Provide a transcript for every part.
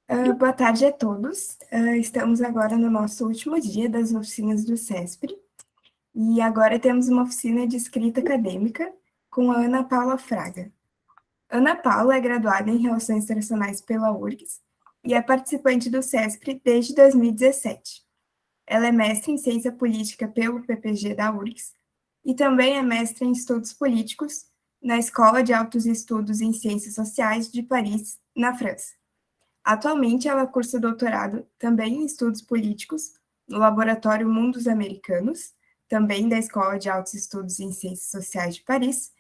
Boa tarde a todos. Estamos agora no nosso último dia das oficinas do CESPRI e agora temos uma oficina de escrita acadêmica com a Ana Paula Fraga. Ana Paula é graduada em Relações Internacionais pela URGS e é participante do CESPRI desde 2017. Ela é mestre em Ciência Política pelo PPG da URGS e também é mestre em Estudos Políticos na Escola de Altos Estudos em Ciências Sociais de Paris, na França. Atualmente, ela cursa doutorado também em Estudos Políticos no Laboratório Mundos Americanos, também da Escola de Altos Estudos em Ciências Sociais de Paris,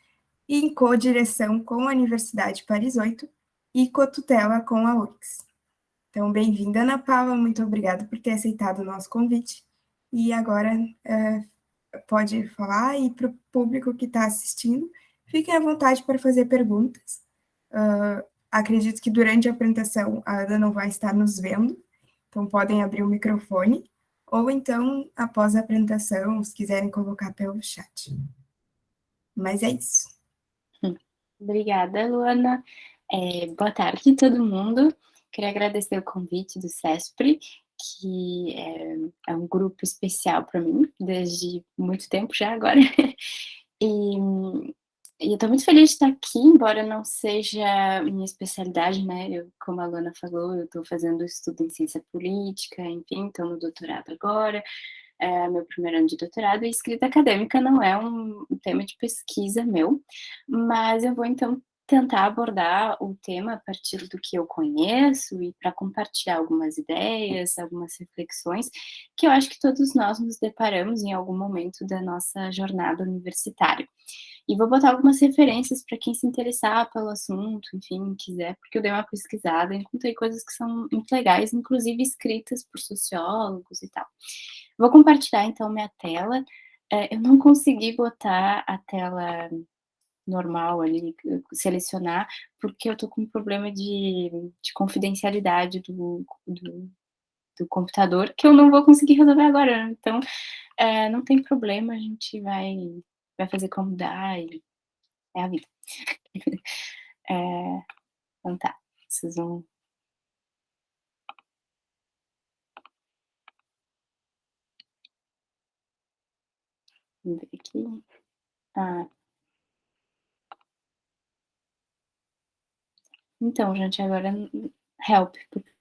e em co-direção com a Universidade Paris 8 e cotutela com a URGS. Então, bem-vinda, Ana Paula, muito obrigada por ter aceitado o nosso convite. E agora pode falar, e para o público que está assistindo, fiquem à vontade para fazer perguntas. Acredito que durante a apresentação a Ana não vai estar nos vendo, então podem abrir o microfone, ou então, após a apresentação, se quiserem colocar pelo chat. Mas é isso. Obrigada, Luana. Boa tarde a todo mundo. Queria agradecer o convite do CESPRI, que é um grupo especial para mim, desde muito tempo já agora. E eu estou muito feliz de estar aqui, embora não seja minha especialidade, né? Como a Luana falou, eu estou fazendo estudo em ciência política, enfim, estou no doutorado agora, meu primeiro ano de doutorado, e escrita acadêmica não é um tema de pesquisa meu, mas eu vou então tentar abordar o tema a partir do que eu conheço e para compartilhar algumas ideias, algumas reflexões que eu acho que todos nós nos deparamos em algum momento da nossa jornada universitária. E vou botar algumas referências para quem se interessar pelo assunto, enfim, quiser, porque eu dei uma pesquisada e encontrei coisas que são muito legais, inclusive escritas por sociólogos e tal. Vou compartilhar então minha tela. Eu não consegui botar a tela normal ali, selecionar, porque eu tô com um problema de confidencialidade do computador, que eu não vou conseguir resolver agora. Então, não tem problema, a gente vai fazer como dá e é a vida. Então tá, vocês vão. Vamos ver aqui. Então, gente, agora help, porque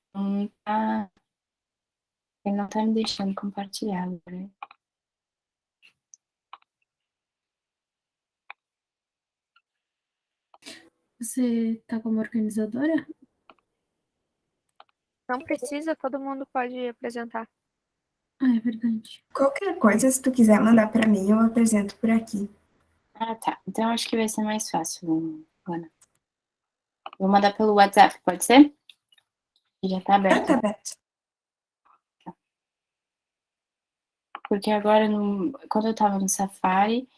ele não tá me deixando compartilhar agora. Você tá como organizadora? Não precisa, todo mundo pode apresentar. Ah, é verdade. Qualquer coisa, se tu quiser mandar para mim, eu apresento por aqui. Tá. Então acho que vai ser mais fácil, Luana. Vou mandar pelo WhatsApp, pode ser? Já tá aberto. Tá aberto. Porque agora, quando eu tava no Safari,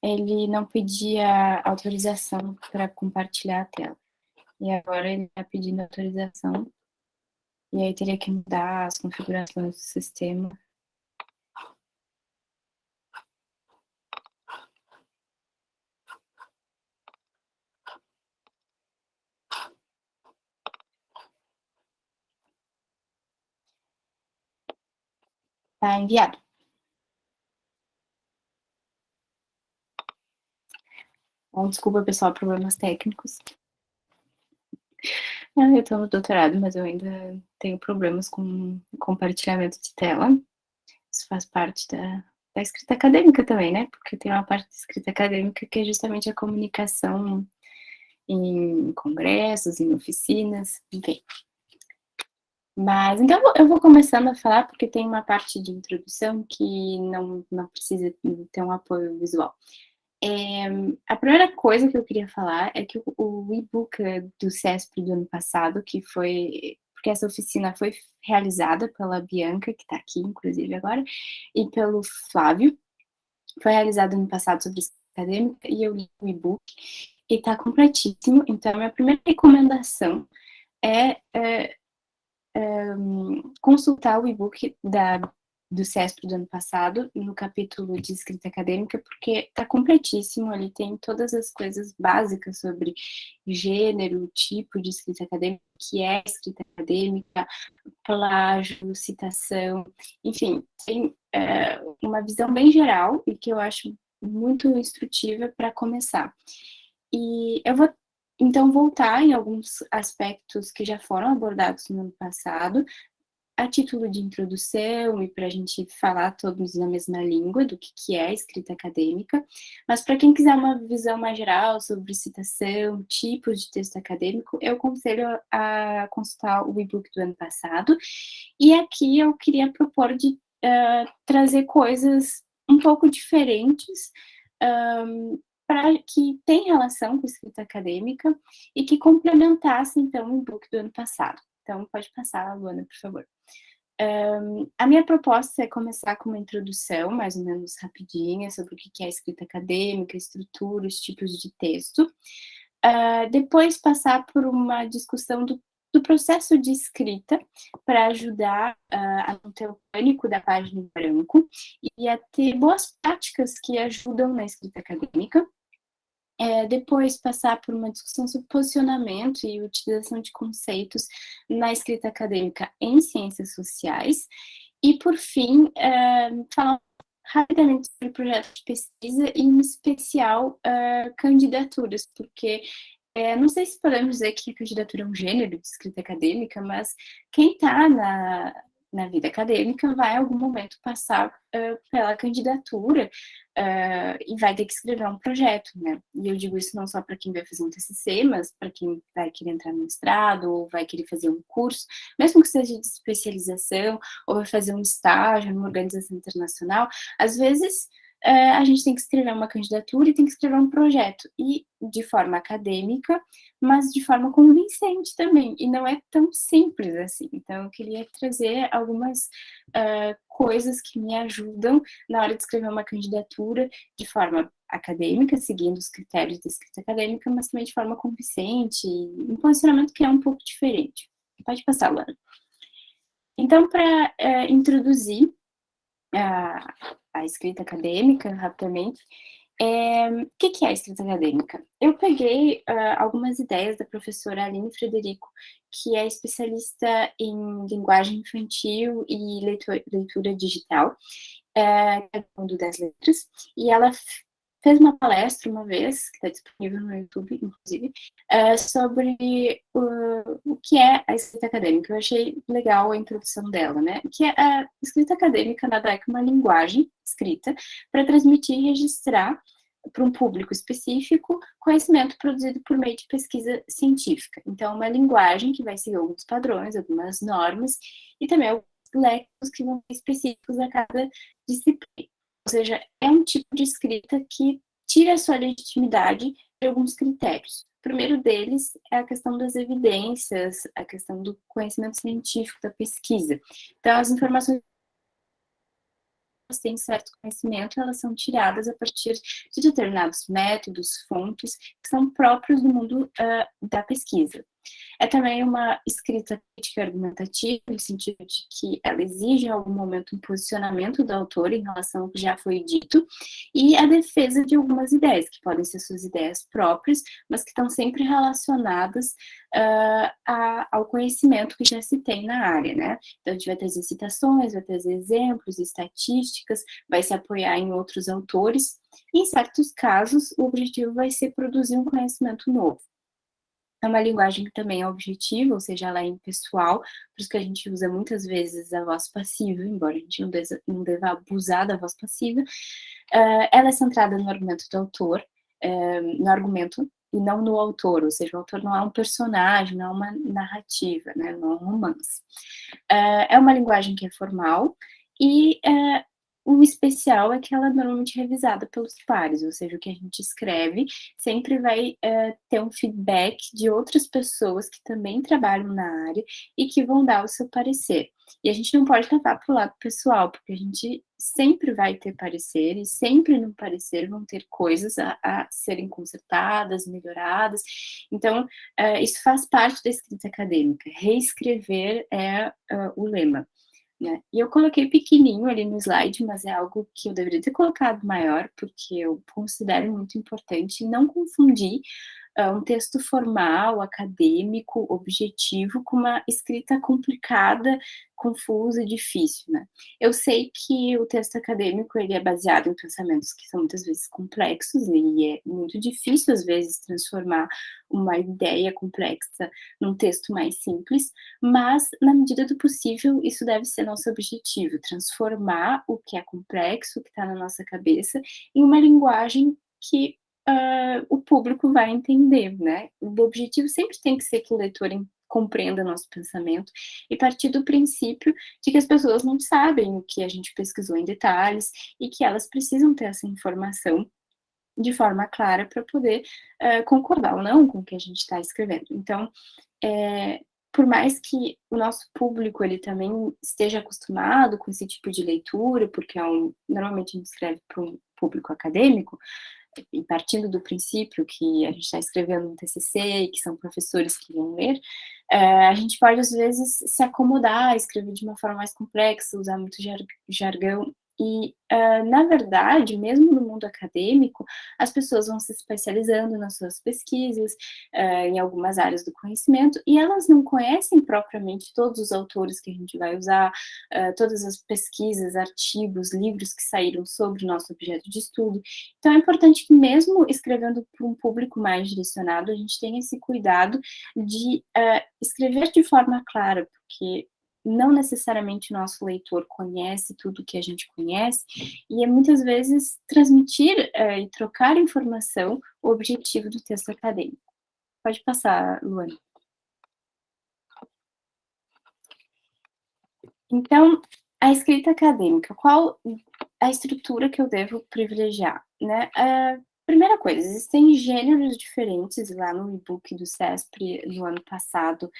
ele não pedia autorização para compartilhar a tela. E agora ele tá pedindo autorização. E aí teria que mudar as configurações do sistema. Tá enviado. Bom, desculpa, pessoal, problemas técnicos. Eu tô no doutorado, mas eu ainda tenho problemas com compartilhamento de tela. Isso faz parte da escrita acadêmica também, né? Porque tem uma parte da escrita acadêmica que é justamente a comunicação em congressos, em oficinas, enfim. Mas, então, eu vou começando a falar, porque tem uma parte de introdução que não precisa ter um apoio visual. A primeira coisa que eu queria falar é que o e-book do CESP do ano passado, que foi, porque essa oficina foi realizada pela Bianca, que está aqui, inclusive, agora, e pelo Flávio, foi realizado ano passado sobre escrita acadêmica, e eu li o e-book, e está completíssimo. Então, a minha primeira recomendação é consultar o e-book da do CESP do ano passado, no capítulo de escrita acadêmica, porque está completíssimo, ali tem todas as coisas básicas sobre gênero, tipo de escrita acadêmica, que é escrita acadêmica, plágio, citação, enfim, tem uma visão bem geral e que eu acho muito instrutiva para começar. E eu vou, então, voltar em alguns aspectos que já foram abordados no ano passado, a título de introdução e para a gente falar todos na mesma língua do que é a escrita acadêmica, mas para quem quiser uma visão mais geral sobre citação, tipos de texto acadêmico, eu aconselho a consultar o e-book do ano passado, e aqui eu queria propor de trazer coisas um pouco diferentes, para que tem relação com escrita acadêmica e que complementasse, então, o e-book do ano passado. Então, pode passar, Luana, por favor. A minha proposta é começar com uma introdução, mais ou menos rapidinha, sobre o que é a escrita acadêmica, estrutura, os tipos de texto. Depois passar por uma discussão do processo de escrita, para ajudar a não ter o pânico da página em branco e a ter boas práticas que ajudam na escrita acadêmica. Depois passar por uma discussão sobre posicionamento e utilização de conceitos na escrita acadêmica em ciências sociais. E, por fim, falar rapidamente sobre projetos de pesquisa e, em especial, candidaturas, porque não sei se podemos dizer que a candidatura é um gênero de escrita acadêmica, mas quem está na vida acadêmica vai, em algum momento, passar pela candidatura e vai ter que escrever um projeto, né? E eu digo isso não só para quem vai fazer um TCC, mas para quem vai querer entrar no mestrado, ou vai querer fazer um curso, mesmo que seja de especialização, ou vai fazer um estágio numa organização internacional. Às vezes, a gente tem que escrever uma candidatura e tem que escrever um projeto, e de forma acadêmica, mas de forma convincente também, e não é tão simples assim. Então, eu queria trazer algumas coisas que me ajudam na hora de escrever uma candidatura de forma acadêmica, seguindo os critérios da escrita acadêmica, mas também de forma convincente, e um posicionamento que é um pouco diferente. Pode passar, Luana. Então, para introduzir a escrita acadêmica, rapidamente, o que é a escrita acadêmica? Eu peguei algumas ideias da professora Aline Frederico, que é especialista em linguagem infantil e leitura digital, do mundo das letras, e ela fez uma palestra uma vez, que está disponível no YouTube, inclusive, sobre o que é a escrita acadêmica. Eu achei legal a introdução dela, né? Que a escrita acadêmica nada é que uma linguagem escrita para transmitir e registrar para um público específico conhecimento produzido por meio de pesquisa científica. Então, uma linguagem que vai seguir alguns padrões, algumas normas, e também alguns léxicos que vão ser específicos a cada disciplina. Ou seja, é um tipo de escrita que tira a sua legitimidade de alguns critérios. O primeiro deles é a questão das evidências, a questão do conhecimento científico, da pesquisa. Então, as informações têm certo conhecimento, elas são tiradas a partir de determinados métodos, fontes, que são próprios do mundo da pesquisa. É também uma escrita crítica e argumentativa, no sentido de que ela exige em algum momento um posicionamento do autor em relação ao que já foi dito, e a defesa de algumas ideias, que podem ser suas ideias próprias, mas que estão sempre relacionadas ao conhecimento que já se tem na área, né? Então, a gente vai trazer citações, vai trazer exemplos, estatísticas, vai se apoiar em outros autores, e em certos casos, o objetivo vai ser produzir um conhecimento novo. É uma linguagem que também é objetiva, ou seja, ela é impessoal, por isso que a gente usa muitas vezes a voz passiva, embora a gente não deva abusar da voz passiva. Ela é centrada no argumento do autor, no argumento, e não no autor, ou seja, o autor não é um personagem, não é uma narrativa, né, não é um romance. É uma linguagem que é formal, e o especial é que ela é normalmente revisada pelos pares, ou seja, o que a gente escreve sempre vai ter um feedback de outras pessoas que também trabalham na área e que vão dar o seu parecer. E a gente não pode levar para o lado pessoal, porque a gente sempre vai ter parecer, e sempre no parecer vão ter coisas a serem consertadas, melhoradas. Então, isso faz parte da escrita acadêmica. Reescrever é o lema. né? E eu coloquei pequenininho ali no slide, mas é algo que eu deveria ter colocado maior, porque eu considero muito importante não confundir um texto formal, acadêmico, objetivo, com uma escrita complicada, confusa e difícil, né? Eu sei que o texto acadêmico, ele é baseado em pensamentos que são muitas vezes complexos, e é muito difícil, às vezes, transformar uma ideia complexa num texto mais simples, mas, na medida do possível, isso deve ser nosso objetivo, transformar o que é complexo, o que está na nossa cabeça, em uma linguagem que o público vai entender, né? O objetivo sempre tem que ser que o leitor compreenda nosso pensamento e partir do princípio de que as pessoas não sabem o que a gente pesquisou em detalhes e que elas precisam ter essa informação de forma clara para poder concordar ou não com o que a gente está escrevendo. Então, por mais que o nosso público ele também esteja acostumado com esse tipo de leitura, porque normalmente a gente escreve para um público acadêmico, e partindo do princípio que a gente está escrevendo um TCC e que são professores que vão ler, a gente pode, às vezes, se acomodar, escrever de uma forma mais complexa, usar muito jargão, e, na verdade, mesmo no mundo acadêmico, as pessoas vão se especializando nas suas pesquisas, em algumas áreas do conhecimento, e elas não conhecem propriamente todos os autores que a gente vai usar, todas as pesquisas, artigos, livros que saíram sobre o nosso objeto de estudo. Então, é importante que, mesmo escrevendo para um público mais direcionado, a gente tenha esse cuidado de escrever de forma clara, porque não necessariamente o nosso leitor conhece tudo que a gente conhece, e é muitas vezes transmitir e trocar informação o objetivo do texto acadêmico. Pode passar, Luana. Então, a escrita acadêmica, qual a estrutura que eu devo privilegiar, né? Primeira coisa, existem gêneros diferentes lá no e-book do CESP no ano passado,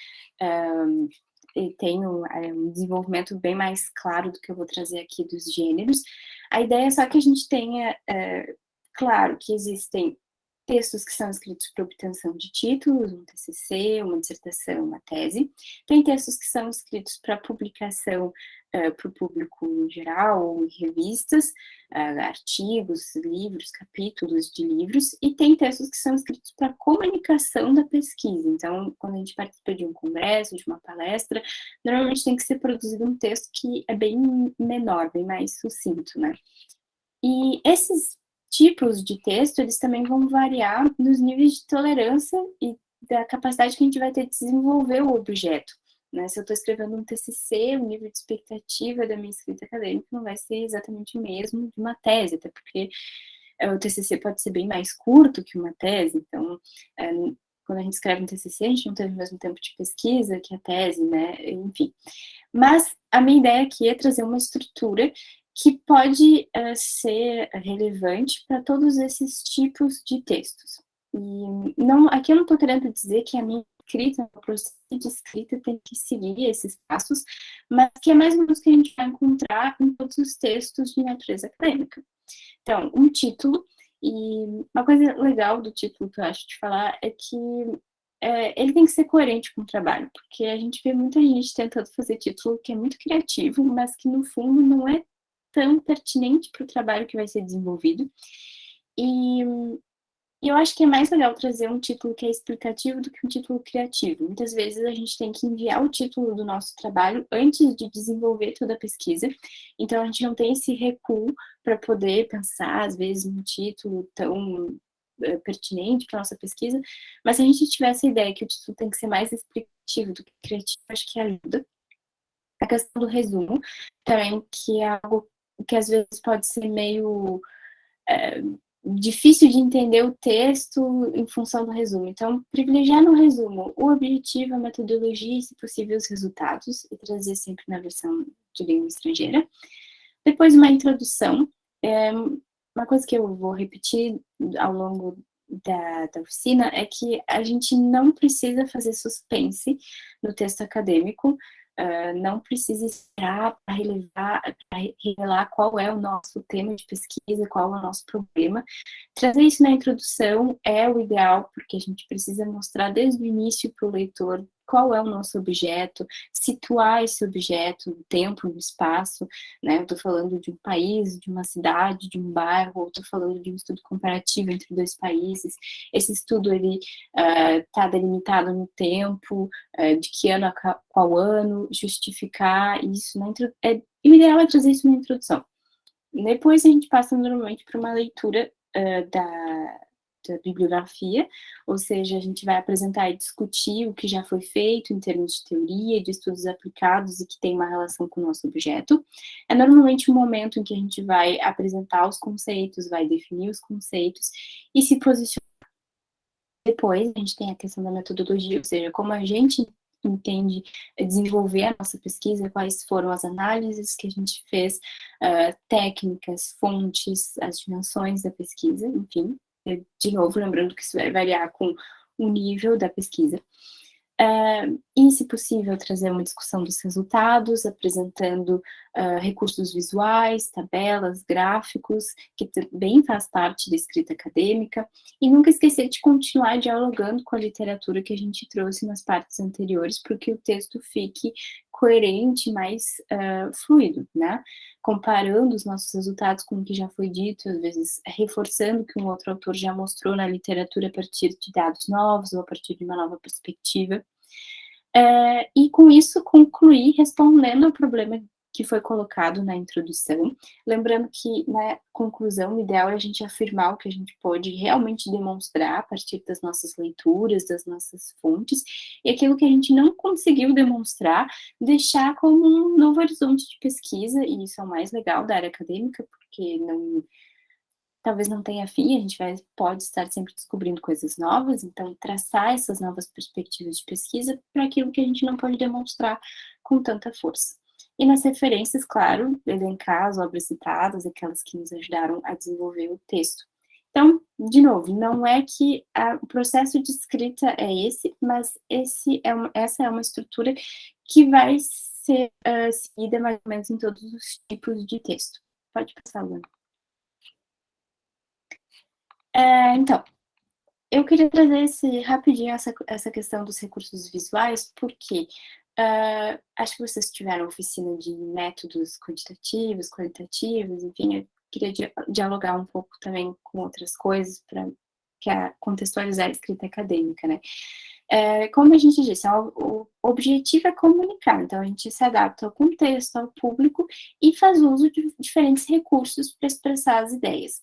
tem um desenvolvimento bem mais claro do que eu vou trazer aqui dos gêneros. A ideia é só que a gente tenha claro que existem textos que são escritos para obtenção de títulos, um TCC, uma dissertação, uma tese. Tem textos que são escritos para publicação para o público em geral, ou em revistas, artigos, livros, capítulos de livros, e tem textos que são escritos para comunicação da pesquisa. Então, quando a gente participa de um congresso, de uma palestra, normalmente tem que ser produzido um texto que é bem menor, bem mais sucinto, né? E esses tipos de texto, eles também vão variar nos níveis de tolerância e da capacidade que a gente vai ter de desenvolver o objeto, né? Se eu estou escrevendo um TCC, o nível de expectativa da minha escrita acadêmica não vai ser exatamente o mesmo de uma tese, até porque o TCC pode ser bem mais curto que uma tese, então, quando a gente escreve um TCC, a gente não teve o mesmo tempo de pesquisa que a tese, né? Enfim. Mas a minha ideia aqui é trazer uma estrutura que pode ser relevante para todos esses tipos de textos. E aqui eu não estou querendo dizer que a minha escrita, o processo de escrita tem que seguir esses passos, mas que é mais ou menos o que a gente vai encontrar em todos os textos de natureza acadêmica. Então, um título, e uma coisa legal do título que eu acho de falar é que ele tem que ser coerente com o trabalho, porque a gente vê muita gente tentando fazer título que é muito criativo, mas que no fundo não é tão pertinente para o trabalho que vai ser desenvolvido. E eu acho que é mais legal trazer um título que é explicativo do que um título criativo. Muitas vezes a gente tem que enviar o título do nosso trabalho antes de desenvolver toda a pesquisa, então a gente não tem esse recuo para poder pensar, às vezes, um título tão pertinente para nossa pesquisa, mas se a gente tiver essa ideia que o título tem que ser mais explicativo do que criativo, acho que ajuda. A questão do resumo também, que é algo que às vezes pode ser meio difícil de entender o texto em função do resumo. Então, privilegiar no resumo o objetivo, a metodologia e, se possível, os resultados, e trazer sempre na versão de língua estrangeira. Depois, uma introdução. Uma coisa que eu vou repetir ao longo da oficina é que a gente não precisa fazer suspense no texto acadêmico, não precisa esperar para revelar qual é o nosso tema de pesquisa, qual é o nosso problema. Trazer isso na introdução é o ideal, porque a gente precisa mostrar desde o início para o leitor qual é o nosso objeto, situar esse objeto no tempo, no espaço, né? Eu estou falando de um país, de uma cidade, de um bairro, ou estou falando de um estudo comparativo entre dois países. Esse estudo, ele está delimitado no tempo, de que ano a qual ano, justificar isso. O ideal é trazer isso na introdução. Depois a gente passa normalmente para uma leitura da bibliografia, ou seja, a gente vai apresentar e discutir o que já foi feito em termos de teoria, de estudos aplicados e que tem uma relação com o nosso objeto. É normalmente um momento em que a gente vai apresentar os conceitos, vai definir os conceitos e se posicionar. Depois a gente tem a questão da metodologia, ou seja, como a gente entende desenvolver a nossa pesquisa, quais foram as análises que a gente fez, técnicas, fontes, as dimensões da pesquisa, enfim. De novo, lembrando que isso vai variar com o nível da pesquisa. E, se possível, trazer uma discussão dos resultados, apresentando recursos visuais, tabelas, gráficos, que também faz parte da escrita acadêmica, e nunca esquecer de continuar dialogando com a literatura que a gente trouxe nas partes anteriores, para que o texto fique coerente, mais fluido, né? Comparando os nossos resultados com o que já foi dito, às vezes reforçando o que um outro autor já mostrou na literatura a partir de dados novos ou a partir de uma nova perspectiva. E com isso concluir respondendo ao problema que foi colocado na introdução, lembrando que na conclusão o ideal é a gente afirmar o que a gente pode realmente demonstrar a partir das nossas leituras, das nossas fontes, e aquilo que a gente não conseguiu demonstrar, deixar como um novo horizonte de pesquisa, e isso é o mais legal da área acadêmica, porque talvez não tenha fim, a gente pode estar sempre descobrindo coisas novas, então traçar essas novas perspectivas de pesquisa para aquilo que a gente não pode demonstrar com tanta força. E nas referências, claro, elencar as obras citadas, aquelas que nos ajudaram a desenvolver o texto. Então, de novo, não é que o processo de escrita é esse, mas essa é uma estrutura que vai ser seguida mais ou menos em todos os tipos de texto. Pode passar, Luana. Então, eu queria trazer rapidinho essa questão dos recursos visuais, porque acho que vocês tiveram oficina de métodos quantitativos, qualitativos, enfim, eu queria dialogar um pouco também com outras coisas para contextualizar a escrita acadêmica, né? Como a gente disse, o objetivo é comunicar, então a gente se adapta ao contexto, ao público e faz uso de diferentes recursos para expressar as ideias.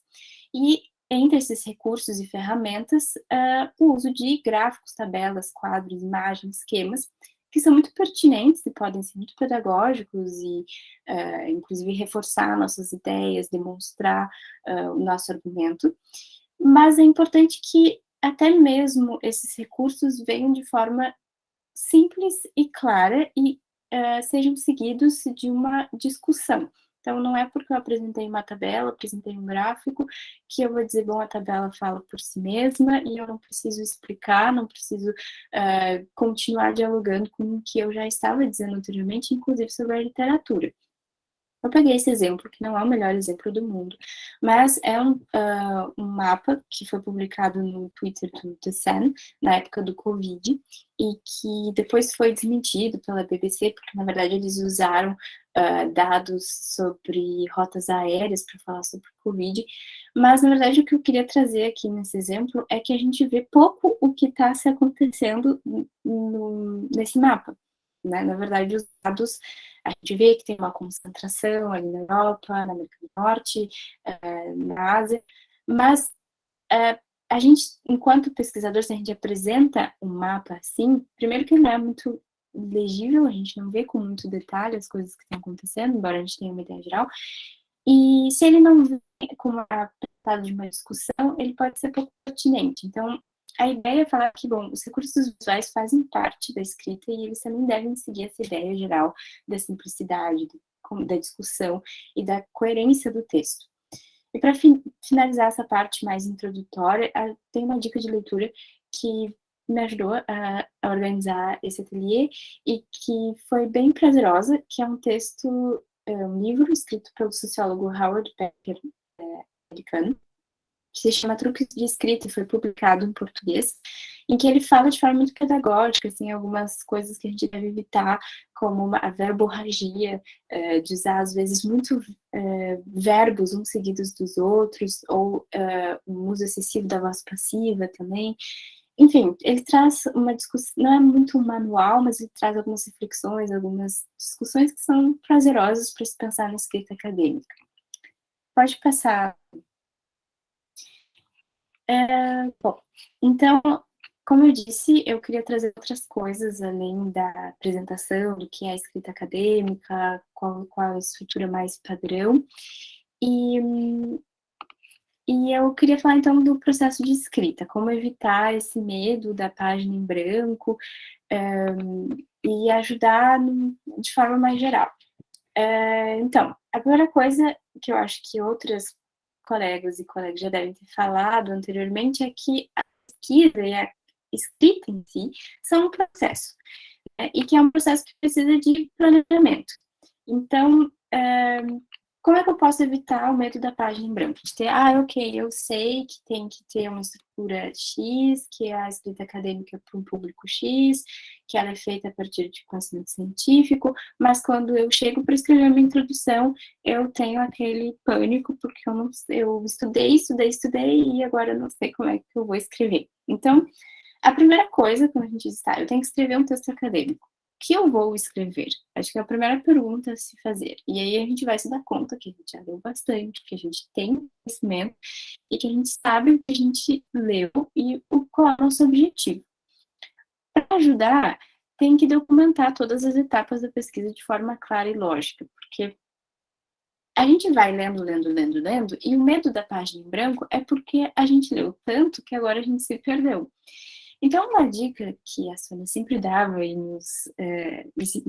E entre esses recursos e ferramentas, o uso de gráficos, tabelas, quadros, imagens, esquemas, que são muito pertinentes e podem ser muito pedagógicos e, inclusive, reforçar nossas ideias, demonstrar o nosso argumento. Mas é importante que até mesmo esses recursos venham de forma simples e clara e sejam seguidos de uma discussão. Então, não é porque eu apresentei uma tabela, apresentei um gráfico, que eu vou dizer, bom, a tabela fala por si mesma e eu não preciso explicar, não preciso continuar dialogando com o que eu já estava dizendo anteriormente, inclusive sobre a literatura. Eu peguei esse exemplo, que não é o melhor exemplo do mundo, mas é um mapa que foi publicado no Twitter do The Sun, na época do Covid, e que depois foi desmentido pela BBC, porque, na verdade, eles usaram dados sobre rotas aéreas para falar sobre o Covid, mas, na verdade, o que eu queria trazer aqui nesse exemplo é que a gente vê pouco o que está se acontecendo nesse mapa, né? Na verdade, os dados, a gente vê que tem uma concentração ali na Europa, na América do Norte, na Ásia, mas a gente, enquanto pesquisador, se a gente apresenta um mapa assim, primeiro que ele não é muito legível, a gente não vê com muito detalhe as coisas que estão acontecendo, embora a gente tenha uma ideia geral, e se ele não vem como apresentado de uma discussão, ele pode ser pouco pertinente. Então, a ideia é falar que, bom, os recursos visuais fazem parte da escrita e eles também devem seguir essa ideia geral da simplicidade, da discussão e da coerência do texto. E para finalizar essa parte mais introdutória, tem uma dica de leitura que me ajudou a organizar esse ateliê e que foi bem prazerosa, que é um texto, um livro escrito pelo sociólogo Howard Becker, americano, que se chama Truques de Escrita, e foi publicado em português, em que ele fala de forma muito pedagógica, assim, algumas coisas que a gente deve evitar, como a verborragia, de usar, às vezes, muito verbos uns seguidos dos outros, ou um uso excessivo da voz passiva também. Enfim, ele traz uma discussão, não é muito um manual, mas ele traz algumas reflexões, algumas discussões que são prazerosas para se pensar na escrita acadêmica. Pode passar. Bom, então, como eu disse, eu queria trazer outras coisas além da apresentação do que é a escrita acadêmica, qual a estrutura mais padrão, e eu queria falar então do processo de escrita, como evitar esse medo da página em branco, e ajudar de forma mais geral. Então, a primeira coisa que eu acho que outras colegas e colegas já devem ter falado anteriormente é que a pesquisa e a escrita em si são um processo, né? E que é um processo que precisa de planejamento. Então, como é que eu posso evitar o medo da página em branco? De ter, ok, eu sei que tem que ter uma estrutura X, que é a escrita acadêmica para um público X, que ela é feita a partir de conhecimento científico, mas quando eu chego para escrever uma introdução, eu tenho aquele pânico, porque eu estudei, e agora eu não sei como é que eu vou escrever. Então, a primeira coisa, quando a gente diz, eu tenho que escrever um texto acadêmico. O que eu vou escrever? Acho que é a primeira pergunta a se fazer. E aí a gente vai se dar conta que a gente já leu bastante, que a gente tem conhecimento e que a gente sabe o que a gente leu e qual é o nosso objetivo. Para ajudar, tem que documentar todas as etapas da pesquisa de forma clara e lógica, porque a gente vai lendo, e o medo da página em branco é porque a gente leu tanto que agora a gente se perdeu. Então, uma dica que a Sônia sempre dava e nos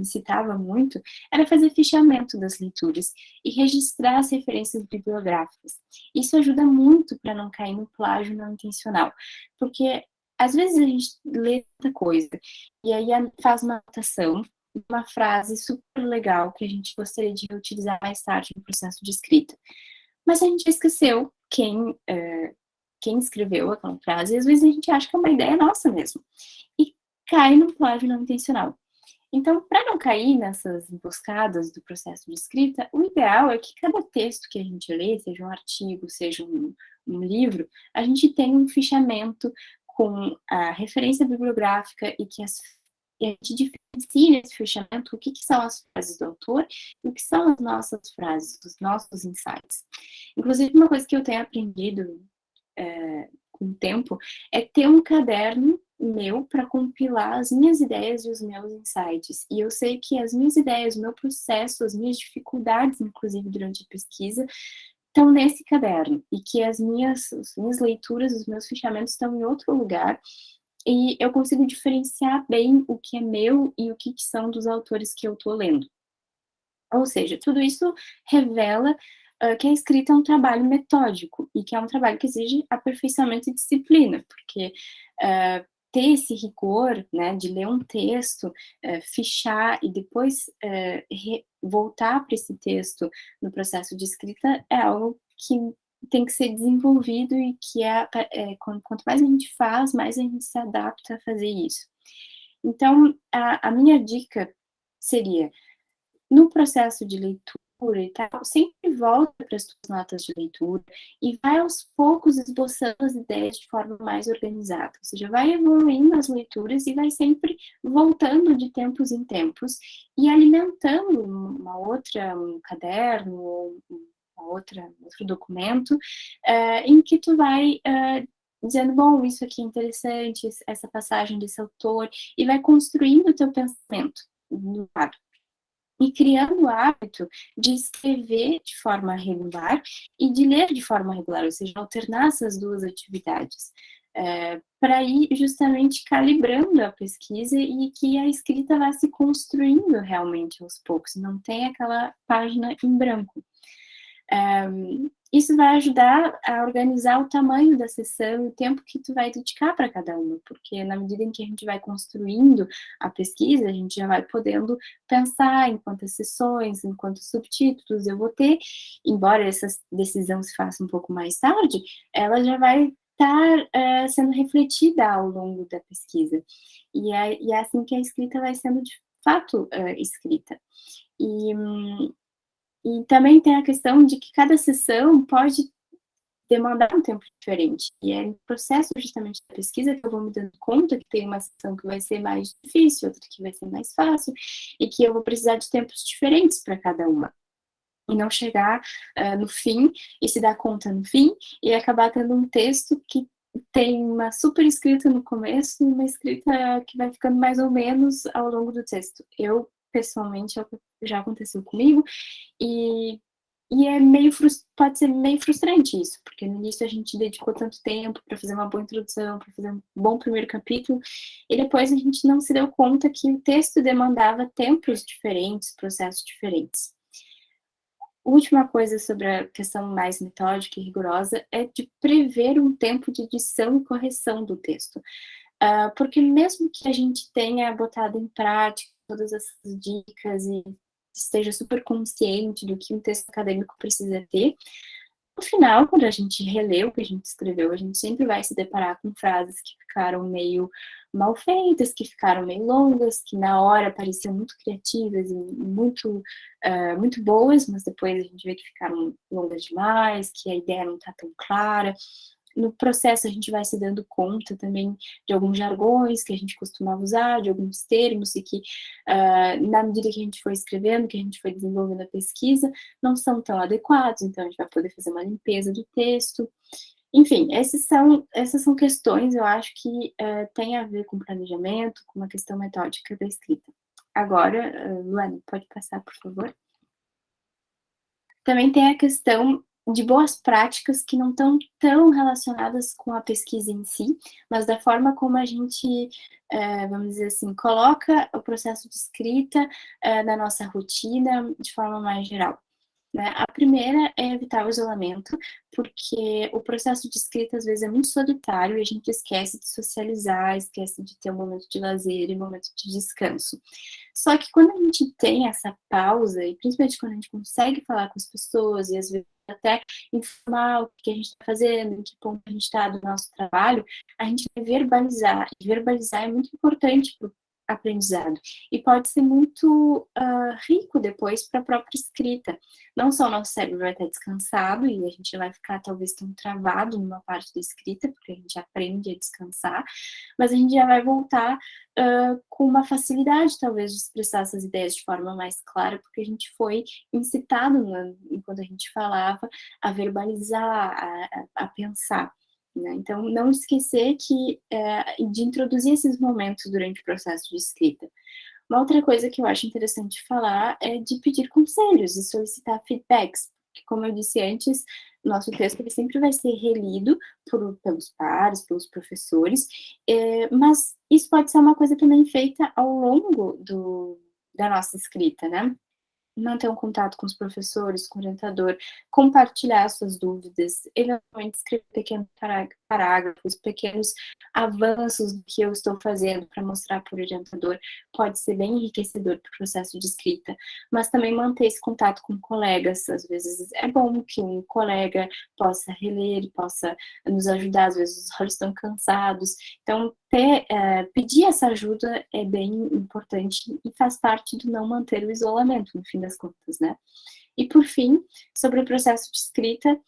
citava muito era fazer fichamento das leituras e registrar as referências bibliográficas. Isso ajuda muito para não cair no plágio não intencional, porque às vezes a gente lê muita coisa e aí faz uma anotação, uma frase super legal que a gente gostaria de reutilizar mais tarde no processo de escrita. Mas a gente esqueceu quem escreveu aquela frase, e às vezes a gente acha que é uma ideia nossa mesmo. E cai no plágio não intencional. Então, para não cair nessas emboscadas do processo de escrita, o ideal é que cada texto que a gente lê, seja um artigo, seja um livro, a gente tenha um fichamento com a referência bibliográfica e que a gente diferencie nesse fechamento o que são as frases do autor e o que são as nossas frases, os nossos insights. Inclusive, uma coisa que eu tenho aprendido com o tempo, é ter um caderno meu para compilar as minhas ideias e os meus insights. E eu sei que as minhas ideias, o meu processo, as minhas dificuldades, inclusive durante a pesquisa, estão nesse caderno. E que as minhas leituras, os meus fichamentos estão em outro lugar. E eu consigo diferenciar bem o que é meu e o que são dos autores que eu estou lendo. Ou seja, tudo isso revela que a escrita é um trabalho metódico e que é um trabalho que exige aperfeiçoamento e disciplina, porque ter esse rigor, né, de ler um texto, fichar e depois voltar para esse texto no processo de escrita é algo que tem que ser desenvolvido e que quanto mais a gente faz, mais a gente se adapta a fazer isso. Então, a minha dica seria, no processo de leitura e tal, sempre volta para as suas notas de leitura e vai aos poucos esboçando as ideias de forma mais organizada. Ou seja, vai evoluindo as leituras e vai sempre voltando de tempos em tempos e alimentando um caderno ou outro documento em que tu vai dizendo, bom, isso aqui é interessante, essa passagem desse autor, e vai construindo o teu pensamento no lado. E criando o hábito de escrever de forma regular e de ler de forma regular, ou seja, alternar essas duas atividades, para ir justamente calibrando a pesquisa e que a escrita vá se construindo realmente aos poucos, não tem aquela página em branco. isso vai ajudar a organizar o tamanho da sessão e o tempo que tu vai dedicar para cada uma, porque na medida em que a gente vai construindo a pesquisa, a gente já vai podendo pensar em quantas sessões, em quantos subtítulos eu vou ter, embora essa decisão se faça um pouco mais tarde, ela já vai estar sendo refletida ao longo da pesquisa. E é assim que a escrita vai sendo, de fato, escrita. E também tem a questão de que cada sessão pode demandar um tempo diferente. E é no processo justamente da pesquisa que eu vou me dando conta que tem uma sessão que vai ser mais difícil, outra que vai ser mais fácil, e que eu vou precisar de tempos diferentes para cada uma. E não chegar no fim e se dar conta no fim e acabar tendo um texto que tem uma super escrita no começo e uma escrita que vai ficando mais ou menos ao longo do texto. Eu, pessoalmente, já aconteceu comigo e pode ser meio frustrante isso, porque no início a gente dedicou tanto tempo para fazer uma boa introdução, para fazer um bom primeiro capítulo, e depois a gente não se deu conta que o texto demandava tempos diferentes, processos diferentes. Última coisa sobre a questão mais metódica e rigorosa é de prever um tempo de edição e correção do texto. Porque mesmo que a gente tenha botado em prática todas essas dicas e esteja super consciente do que um texto acadêmico precisa ter, no final, quando a gente relê o que a gente escreveu, a gente sempre vai se deparar com frases que ficaram meio mal feitas, que ficaram meio longas, que na hora pareciam muito criativas e muito boas, mas depois a gente vê que ficaram longas demais, que a ideia não está tão clara. No processo a gente vai se dando conta também de alguns jargões que a gente costumava usar, de alguns termos e que na medida que a gente foi escrevendo, que a gente foi desenvolvendo a pesquisa, não são tão adequados, então a gente vai poder fazer uma limpeza do texto. Enfim, essas são questões, eu acho, que têm a ver com planejamento, com uma questão metódica da escrita. Agora, Luana, pode passar, por favor? Também tem a questão de boas práticas que não estão tão relacionadas com a pesquisa em si, mas da forma como a gente, vamos dizer assim, coloca o processo de escrita na nossa rotina de forma mais geral. Né? A primeira é evitar o isolamento, porque o processo de escrita às vezes é muito solitário e a gente esquece de socializar, esquece de ter um momento de lazer e um momento de descanso. Só que quando a gente tem essa pausa, e principalmente quando a gente consegue falar com as pessoas e às vezes até informar o que a gente está fazendo, em que ponto a gente está do nosso trabalho, a gente vai verbalizar. E verbalizar é muito importante para o aprendizado. E pode ser muito rico depois para a própria escrita. Não só o nosso cérebro vai estar descansado e a gente vai ficar talvez tão travado numa parte da escrita, porque a gente aprende a descansar, mas a gente já vai voltar com uma facilidade, talvez, de expressar essas ideias de forma mais clara, porque a gente foi incitado, enquanto a gente falava, a verbalizar, a pensar. Né? Então, não esquecer de introduzir esses momentos durante o processo de escrita. Uma outra coisa que eu acho interessante falar é de pedir conselhos e solicitar feedbacks, porque, como eu disse antes, nosso texto ele sempre vai ser relido pelos pares, pelos professores, mas isso pode ser uma coisa também feita ao longo da nossa escrita, né? Manter um contato com os professores, com o orientador, compartilhar suas dúvidas, eventualmente escrever pequenos parágrafos, pequenos avanços do que eu estou fazendo para mostrar para o orientador, pode ser bem enriquecedor para o processo de escrita, mas também manter esse contato com colegas, às vezes é bom que um colega possa reler, possa nos ajudar, às vezes os olhos estão cansados, então pedir essa ajuda é bem importante e faz parte do não manter o isolamento, no fim das contas, né? E, por fim, sobre o processo de escrita,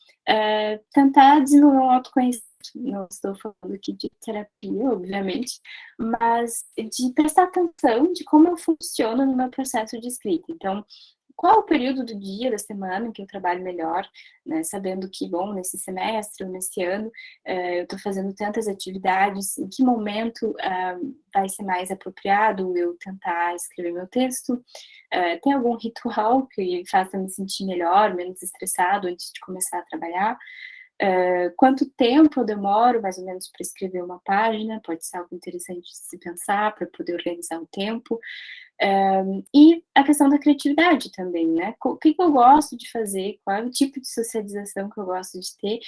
tentar desenvolver um autoconhecimento. Não estou falando aqui de terapia, obviamente, mas de prestar atenção de como eu funciono no meu processo de escrita. Então, qual é o período do dia, da semana em que eu trabalho melhor, né? Sabendo que, bom, nesse semestre ou nesse ano eu estou fazendo tantas atividades, em que momento vai ser mais apropriado eu tentar escrever meu texto? Tem algum ritual que faça me sentir melhor, menos estressado antes de começar a trabalhar? Quanto tempo eu demoro, mais ou menos, para escrever uma página? Pode ser algo interessante de se pensar, para poder organizar o tempo. E a questão da criatividade também, né? O que eu gosto de fazer, qual é o tipo de socialização que eu gosto de ter,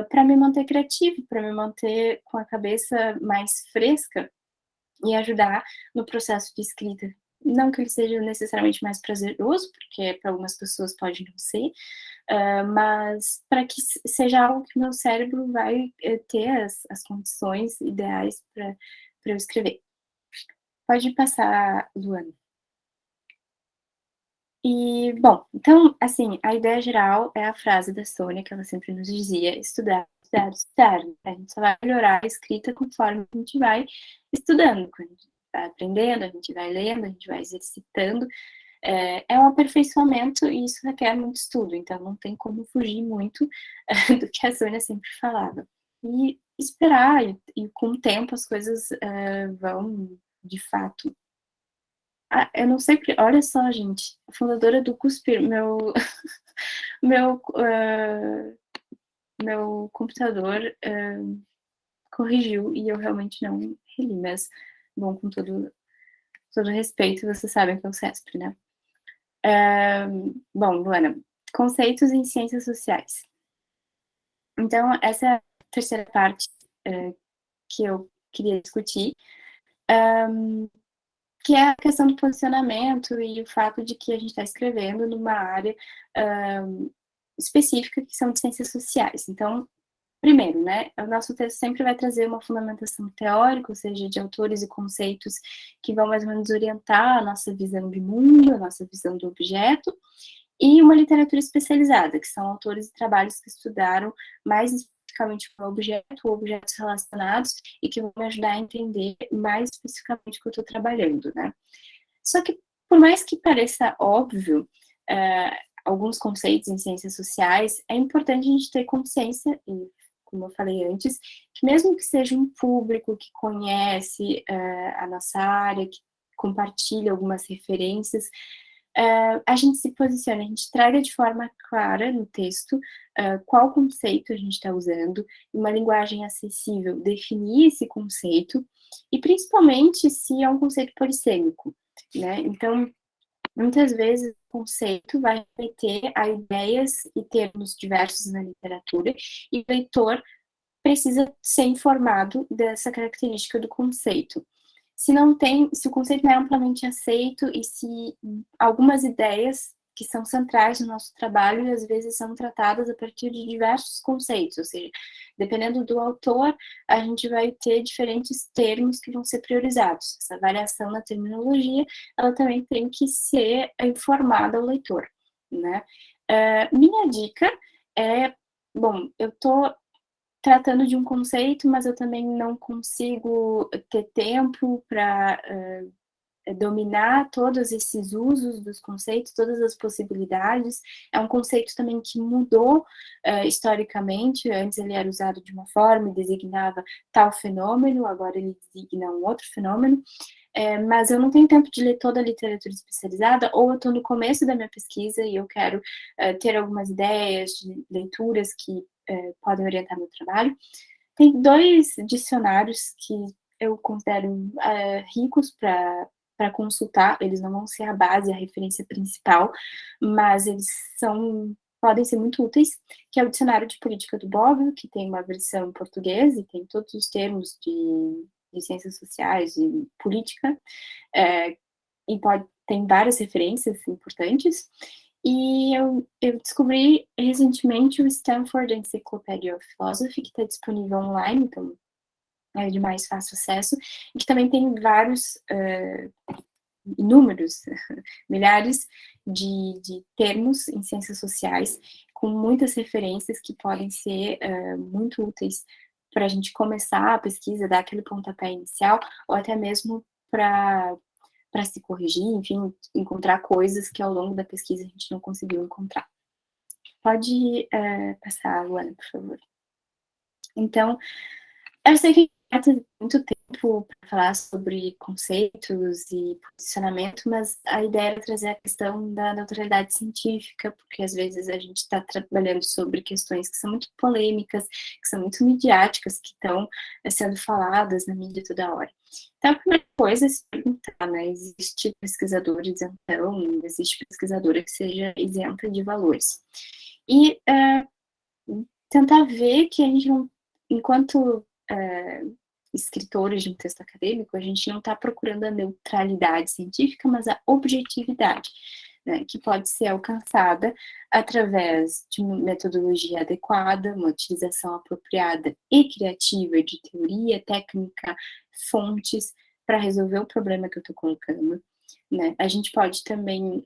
para me manter criativo, para me manter com a cabeça mais fresca e ajudar no processo de escrita. Não que ele seja necessariamente mais prazeroso, porque para algumas pessoas pode não ser, mas para que seja algo que o meu cérebro vai ter as condições ideais para eu escrever. Pode passar, Luana. E, bom, então, assim, a ideia geral é a frase da Sônia, que ela sempre nos dizia: estudar, estudar, estudar. A gente só vai melhorar a escrita conforme a gente vai estudando, quando a gente vai aprendendo, a gente vai lendo, a gente vai exercitando. É um aperfeiçoamento e isso requer muito estudo, então não tem como fugir muito do que a Sônia sempre falava. E esperar, e com o tempo as coisas vão, de fato. Eu não sei, olha só, gente, a fundadora do Cuspir, meu, meu computador corrigiu e eu realmente não reli, mas, bom, com todo respeito, vocês sabem que é o CESP, né? Bom, Luana, conceitos em ciências sociais. Então, essa é a terceira parte que eu queria discutir, que é a questão do posicionamento e o fato de que a gente está escrevendo numa área específica que são de ciências sociais. Então, primeiro, né, o nosso texto sempre vai trazer uma fundamentação teórica, ou seja, de autores e conceitos que vão mais ou menos orientar a nossa visão de mundo, a nossa visão do objeto, e uma literatura especializada, que são autores e trabalhos que estudaram mais especificamente o objeto ou objetos relacionados e que vão me ajudar a entender mais especificamente o que eu estou trabalhando, né? Só que, por mais que pareça óbvio, alguns conceitos em ciências sociais, é importante a gente ter consciência, e como eu falei antes, que mesmo que seja um público que conhece a nossa área, que compartilha algumas referências, a gente se posiciona, a gente traga de forma clara no texto qual conceito a gente está usando, uma linguagem acessível, definir esse conceito, e principalmente se é um conceito polissêmico, né? Então, muitas vezes o conceito vai remeter a ideias e termos diversos na literatura, e o leitor precisa ser informado dessa característica do conceito. Se o conceito não é amplamente aceito e se algumas ideias que são centrais no nosso trabalho, às vezes são tratadas a partir de diversos conceitos, ou seja, dependendo do autor, a gente vai ter diferentes termos que vão ser priorizados. Essa variação na terminologia, ela também tem que ser informada ao leitor, né? Minha dica é, bom, eu estou tratando de um conceito, mas eu também não consigo ter tempo para dominar todos esses usos dos conceitos, todas as possibilidades. É um conceito também que mudou historicamente. Antes ele era usado de uma forma e designava tal fenômeno, agora ele designa um outro fenômeno. Mas eu não tenho tempo de ler toda a literatura especializada, ou eu estou no começo da minha pesquisa e eu quero ter algumas ideias de leituras que podem orientar meu trabalho. Tem 2 dicionários que eu considero ricos para consultar, eles não vão ser a base, a referência principal, mas eles podem ser muito úteis, que é o Dicionário de Política do Bobbio, que tem uma versão em português e tem todos os termos de ciências sociais e política, e tem várias referências importantes. E eu descobri recentemente o Stanford Encyclopedia of Philosophy, que está disponível online, então é de mais fácil acesso, e que também tem vários, inúmeros, milhares de termos em ciências sociais, com muitas referências que podem ser muito úteis para a gente começar a pesquisa, dar aquele pontapé inicial, ou até mesmo para se corrigir, enfim, encontrar coisas que ao longo da pesquisa a gente não conseguiu encontrar. Pode passar, Luana, por favor. Então, eu sei que ter muito tempo para falar sobre conceitos e posicionamento, mas a ideia era trazer a questão da neutralidade científica, porque às vezes a gente está trabalhando sobre questões que são muito polêmicas, que são muito midiáticas, que estão sendo faladas na mídia toda hora. Então, a primeira coisa é se perguntar, né, existe pesquisador isentão, existe pesquisadora que seja isenta de valores. E tentar ver que a gente não, enquanto escritores de um texto acadêmico, a gente não está procurando a neutralidade científica, mas a objetividade, né, que pode ser alcançada através de uma metodologia adequada, uma utilização apropriada e criativa de teoria, técnica, fontes, para resolver o problema que eu estou colocando, né. A gente pode também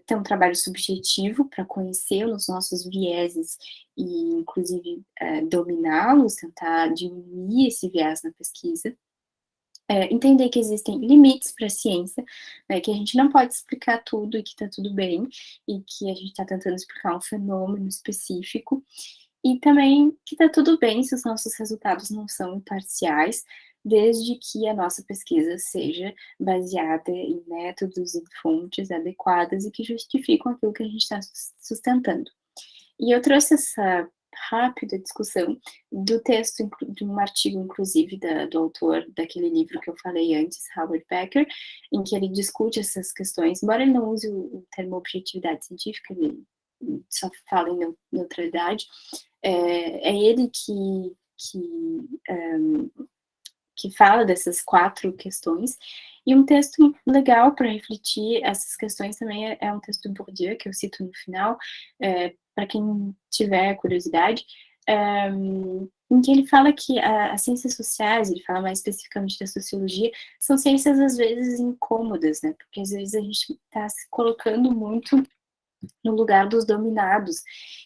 ter um trabalho subjetivo para conhecer os nossos vieses e, inclusive, dominá-los, tentar diminuir esse viés na pesquisa. Entender que existem limites para a ciência, né, que a gente não pode explicar tudo e que está tudo bem, e que a gente está tentando explicar um fenômeno específico, e também que está tudo bem se os nossos resultados não são imparciais, desde que a nossa pesquisa seja baseada em métodos e fontes adequadas e que justificam aquilo que a gente está sustentando. E eu trouxe essa rápida discussão do texto, de um artigo, inclusive, do autor daquele livro que eu falei antes, Howard Becker, em que ele discute essas questões, embora ele não use o termo objetividade científica, ele só fala em neutralidade, é ele que fala dessas 4 questões, e um texto legal para refletir essas questões também é um texto do Bourdieu, que eu cito no final, para quem tiver curiosidade, em que ele fala que as ciências sociais, ele fala mais especificamente da sociologia, são ciências às vezes incômodas, né, porque às vezes a gente está se colocando muito no lugar dos dominados,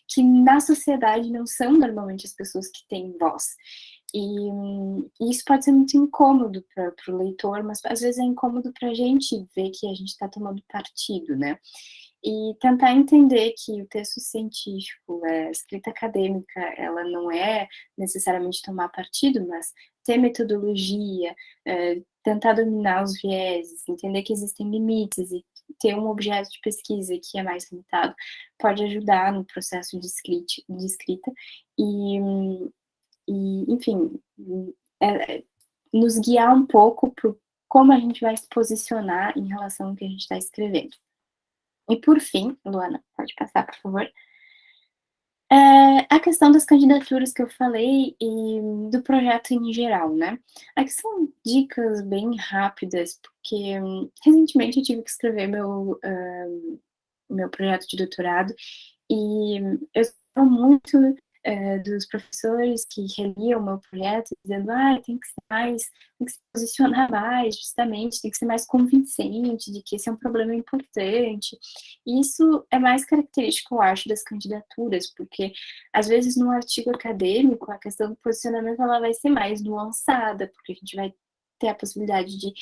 que na sociedade não são normalmente as pessoas que têm voz. E isso pode ser muito incômodo para o leitor, mas às vezes é incômodo para a gente ver que a gente está tomando partido, né? E tentar entender que o texto científico, a escrita acadêmica, ela não é necessariamente tomar partido, mas ter metodologia, tentar dominar os vieses, entender que existem limites e ter um objeto de pesquisa que é mais limitado, pode ajudar no processo de escrita e enfim, nos guiar um pouco para como a gente vai se posicionar em relação ao que a gente está escrevendo. E por fim, Luana, pode passar, por favor. A questão das candidaturas que eu falei e do projeto em geral, né? Aqui são dicas bem rápidas, porque recentemente eu tive que escrever meu projeto de doutorado e eu estava muito dos professores que reliam o meu projeto, dizendo, tem que ser mais, tem que se posicionar mais, justamente, tem que ser mais convincente de que esse é um problema importante. E isso é mais característico, eu acho, das candidaturas, porque, às vezes, num artigo acadêmico, a questão do posicionamento, ela vai ser mais nuançada, porque a gente vai ter a possibilidade de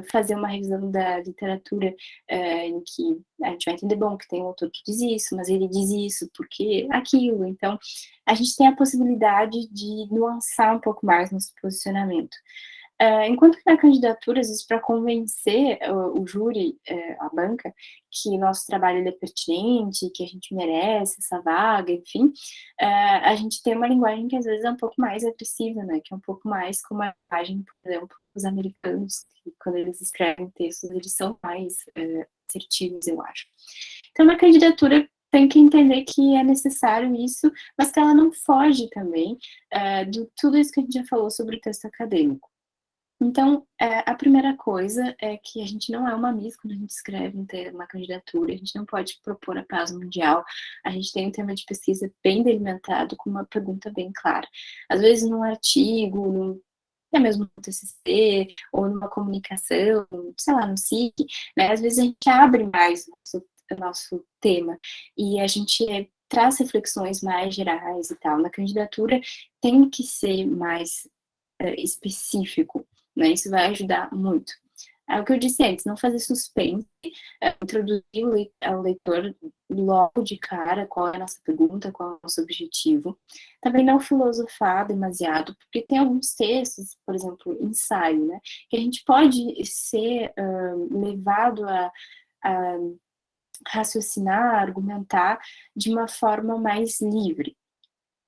fazer uma revisão da literatura em que a gente vai entender, bom, que tem um autor que diz isso, mas ele diz isso porque aquilo. Então, a gente tem a possibilidade de nuançar um pouco mais nosso posicionamento. Enquanto que na candidatura, às vezes, para convencer o júri, a banca, que nosso trabalho ele é pertinente, que a gente merece essa vaga, enfim, a gente tem uma linguagem que às vezes é um pouco mais agressiva, né, que é um pouco mais como a linguagem, por exemplo, os americanos, que quando eles escrevem textos, eles são mais assertivos, eu acho. Então, na candidatura, tem que entender que é necessário isso, mas que ela não foge também de tudo isso que a gente já falou sobre o texto acadêmico. Então, a primeira coisa é que a gente não é uma miss quando a gente escreve uma candidatura, a gente não pode propor a paz mundial, a gente tem um tema de pesquisa bem delimitado, com uma pergunta bem clara. Às vezes, num artigo, até mesmo no TCC, ou numa comunicação, sei lá, no SIC, né, às vezes a gente abre mais o nosso tema, e a gente traz reflexões mais gerais e tal. Na candidatura, tem que ser mais específico, né? Isso vai ajudar muito. É o que eu disse antes, não fazer suspense, introduzir ao leitor logo de cara qual é a nossa pergunta, qual é o nosso objetivo. Também não filosofar demasiado, porque tem alguns textos, por exemplo, ensaio, né, que a gente pode ser levado a raciocinar, argumentar de uma forma mais livre.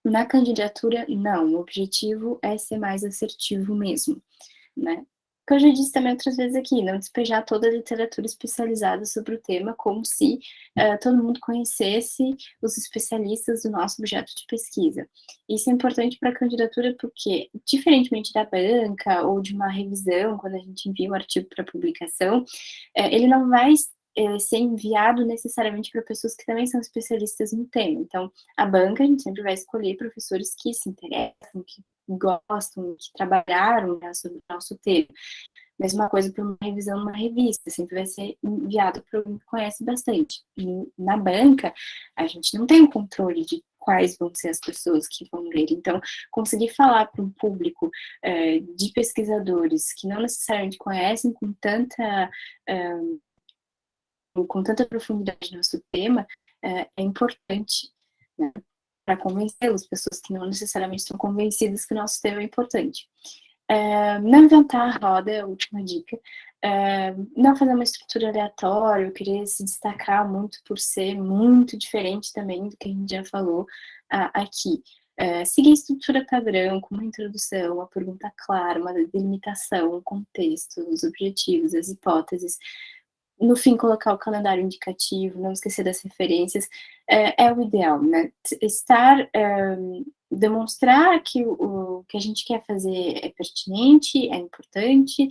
Na candidatura, não, o objetivo é ser mais assertivo mesmo, né? Que eu já disse também outras vezes aqui, não despejar toda a literatura especializada sobre o tema como se todo mundo conhecesse os especialistas do nosso objeto de pesquisa. Isso é importante para a candidatura porque, diferentemente da banca ou de uma revisão, quando a gente envia um artigo para publicação, ele não vai ser enviado necessariamente para pessoas que também são especialistas no tema. Então, a banca, a gente sempre vai escolher professores que se interessam, que gostam, que trabalharam, né, sobre o nosso tema. Mesma coisa para uma revisão numa revista, sempre vai ser enviado para alguém que conhece bastante. E na banca, a gente não tem o controle de quais vão ser as pessoas que vão ler. Então, conseguir falar para um público de pesquisadores que não necessariamente conhecem com tanta profundidade no nosso tema, é importante, né, para convencê-los, pessoas que não necessariamente estão convencidas que o nosso tema é importante. Não inventar a roda é a última dica. Não fazer uma estrutura aleatória, querer se destacar muito por ser muito diferente também do que a gente já falou aqui. Seguir a estrutura padrão, com uma introdução, uma pergunta clara, uma delimitação, um contexto, os objetivos, as hipóteses. No fim, colocar o calendário indicativo, não esquecer das referências, é o ideal, né? Demonstrar que o que a gente quer fazer é pertinente, é importante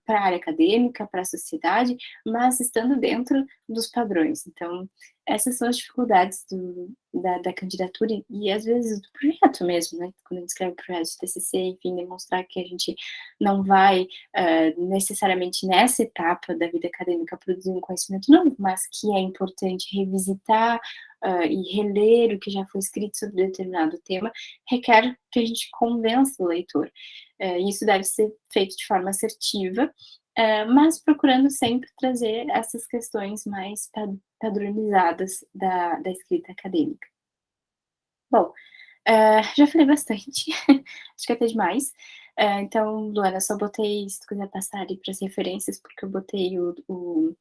para a área acadêmica, para a sociedade, mas estando dentro dos padrões. Então, essas são as dificuldades da candidatura e, às vezes, do projeto mesmo, né? Quando a gente escreve projeto de TCC, enfim, demonstrar que a gente não vai necessariamente nessa etapa da vida acadêmica produzir um conhecimento novo, mas que é importante revisitar e reler o que já foi escrito sobre determinado tema, requer que a gente convença o leitor. Isso deve ser feito de forma assertiva, mas procurando sempre trazer essas questões mais padronizadas da escrita acadêmica. Bom, já falei bastante, acho que até demais. Então, Luana, só botei, se tu quiser passar ali para as referências, porque eu botei o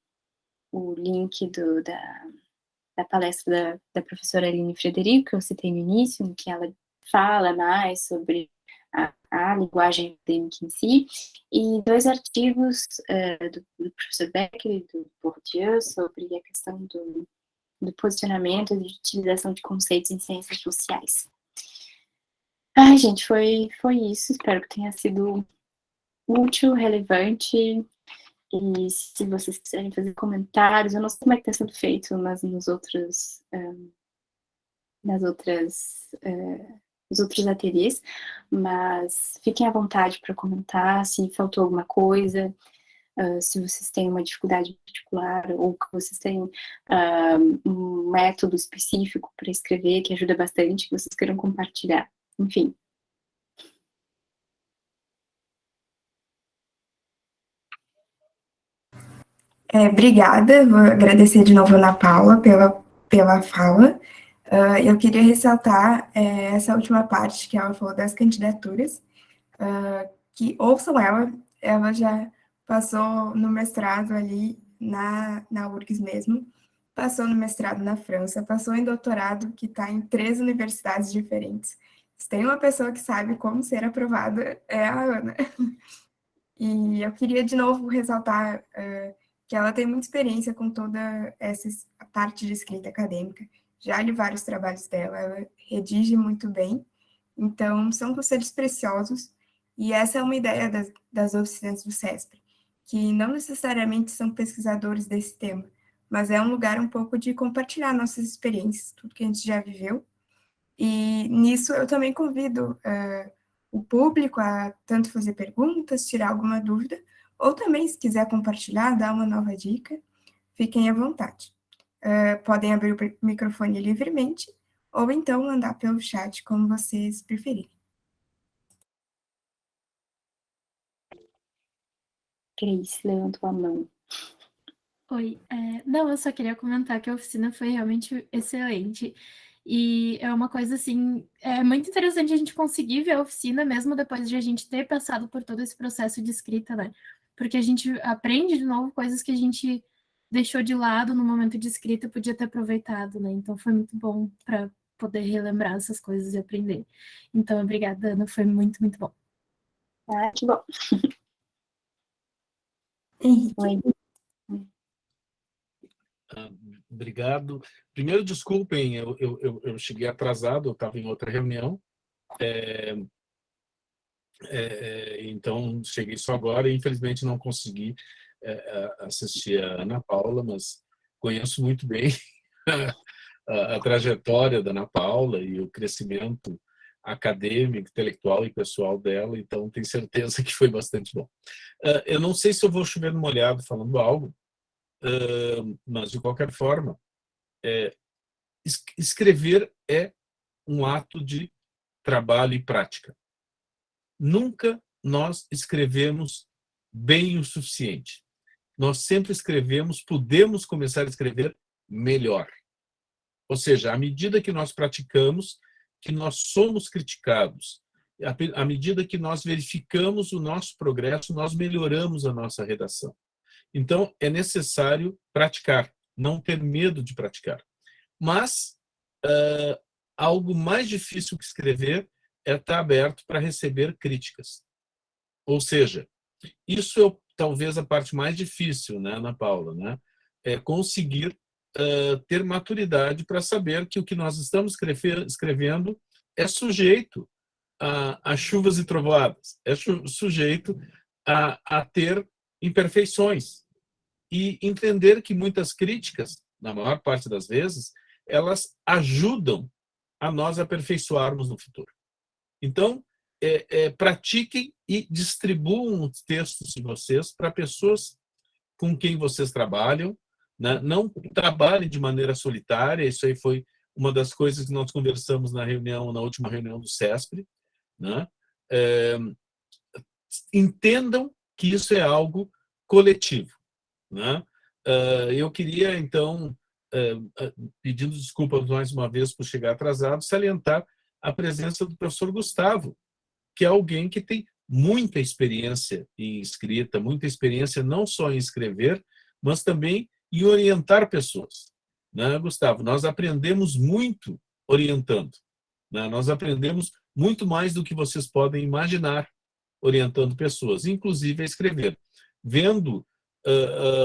link da palestra da professora Aline Frederico, que eu citei no início, em que ela fala mais sobre a linguagem acadêmica em si, e 2 artigos do professor Becker e do Bourdieu sobre a questão do posicionamento e de utilização de conceitos em ciências sociais. Ai, gente, foi isso. Espero que tenha sido útil, relevante. E se vocês quiserem fazer comentários, eu não sei como é que está sendo feito, mas nos outros ateliês, mas fiquem à vontade para comentar se faltou alguma coisa, se vocês têm uma dificuldade particular ou que vocês têm um método específico para escrever que ajuda bastante, que vocês queiram compartilhar. Enfim. Obrigada, vou agradecer de novo a Ana Paula pela fala. Eu queria ressaltar essa última parte que ela falou das candidaturas, que ouçam ela já passou no mestrado ali na URGS mesmo, passou no mestrado na França, passou em doutorado, que está em 3 universidades diferentes. Se tem uma pessoa que sabe como ser aprovada, é a Ana. E eu queria, de novo, ressaltar que ela tem muita experiência com toda essa parte de escrita acadêmica. Já li vários trabalhos dela, ela redige muito bem. Então, são conselhos preciosos. E essa é uma ideia das oficinas do CESP, que não necessariamente são pesquisadores desse tema, mas é um lugar um pouco de compartilhar nossas experiências, tudo que a gente já viveu. E nisso eu também convido o público a tanto fazer perguntas, tirar alguma dúvida, ou também, se quiser compartilhar, dar uma nova dica, fiquem à vontade. Podem abrir o microfone livremente, ou então mandar pelo chat, como vocês preferirem. Cris levantou a mão. Oi, não, eu só queria comentar que a oficina foi realmente excelente. E é uma coisa assim, é muito interessante a gente conseguir ver a oficina mesmo depois de a gente ter passado por todo esse processo de escrita, né? Porque a gente aprende de novo coisas que a gente deixou de lado no momento de escrita e podia ter aproveitado, né? Então foi muito bom para poder relembrar essas coisas e aprender. Então, obrigada, Ana, foi muito, muito bom. Ah, que bom. Henrique. Oi. Obrigado. Primeiro, desculpem, eu cheguei atrasado, eu estava em outra reunião, então cheguei só agora e infelizmente não consegui assistir a Ana Paula, mas conheço muito bem a trajetória da Ana Paula e o crescimento acadêmico, intelectual e pessoal dela, então tenho certeza que foi bastante bom. Eu não sei se eu vou chover no molhado falando algo, mas de qualquer forma, escrever é um ato de trabalho e prática. Nunca nós escrevemos bem o suficiente. Nós sempre escrevemos, podemos começar a escrever melhor. Ou seja, à medida que nós praticamos, que nós somos criticados, à medida que nós verificamos o nosso progresso, nós melhoramos a nossa redação. Então, é necessário praticar, não ter medo de praticar. Mas algo mais difícil que escrever é estar aberto para receber críticas. Ou seja, isso é talvez a parte mais difícil, né, Ana Paula, né? É conseguir ter maturidade para saber que o que nós estamos escrevendo é sujeito a chuvas e trovoadas, é sujeito a ter imperfeições e entender que muitas críticas, na maior parte das vezes, elas ajudam a nós aperfeiçoarmos no futuro. Então, pratiquem e distribuam os textos de vocês para pessoas com quem vocês trabalham, né? Não trabalhem de maneira solitária, isso aí foi uma das coisas que nós conversamos na última reunião do CESPRE, né? Entendam que isso é algo coletivo, né? Eu queria, então, pedindo desculpas mais uma vez por chegar atrasado, salientar a presença do professor Gustavo, que é alguém que tem muita experiência em escrita, muita experiência não só em escrever, mas também em orientar pessoas. Né, Gustavo? Nós aprendemos muito orientando. Né? Nós aprendemos muito mais do que vocês podem imaginar orientando pessoas, inclusive a escrever. Vendo,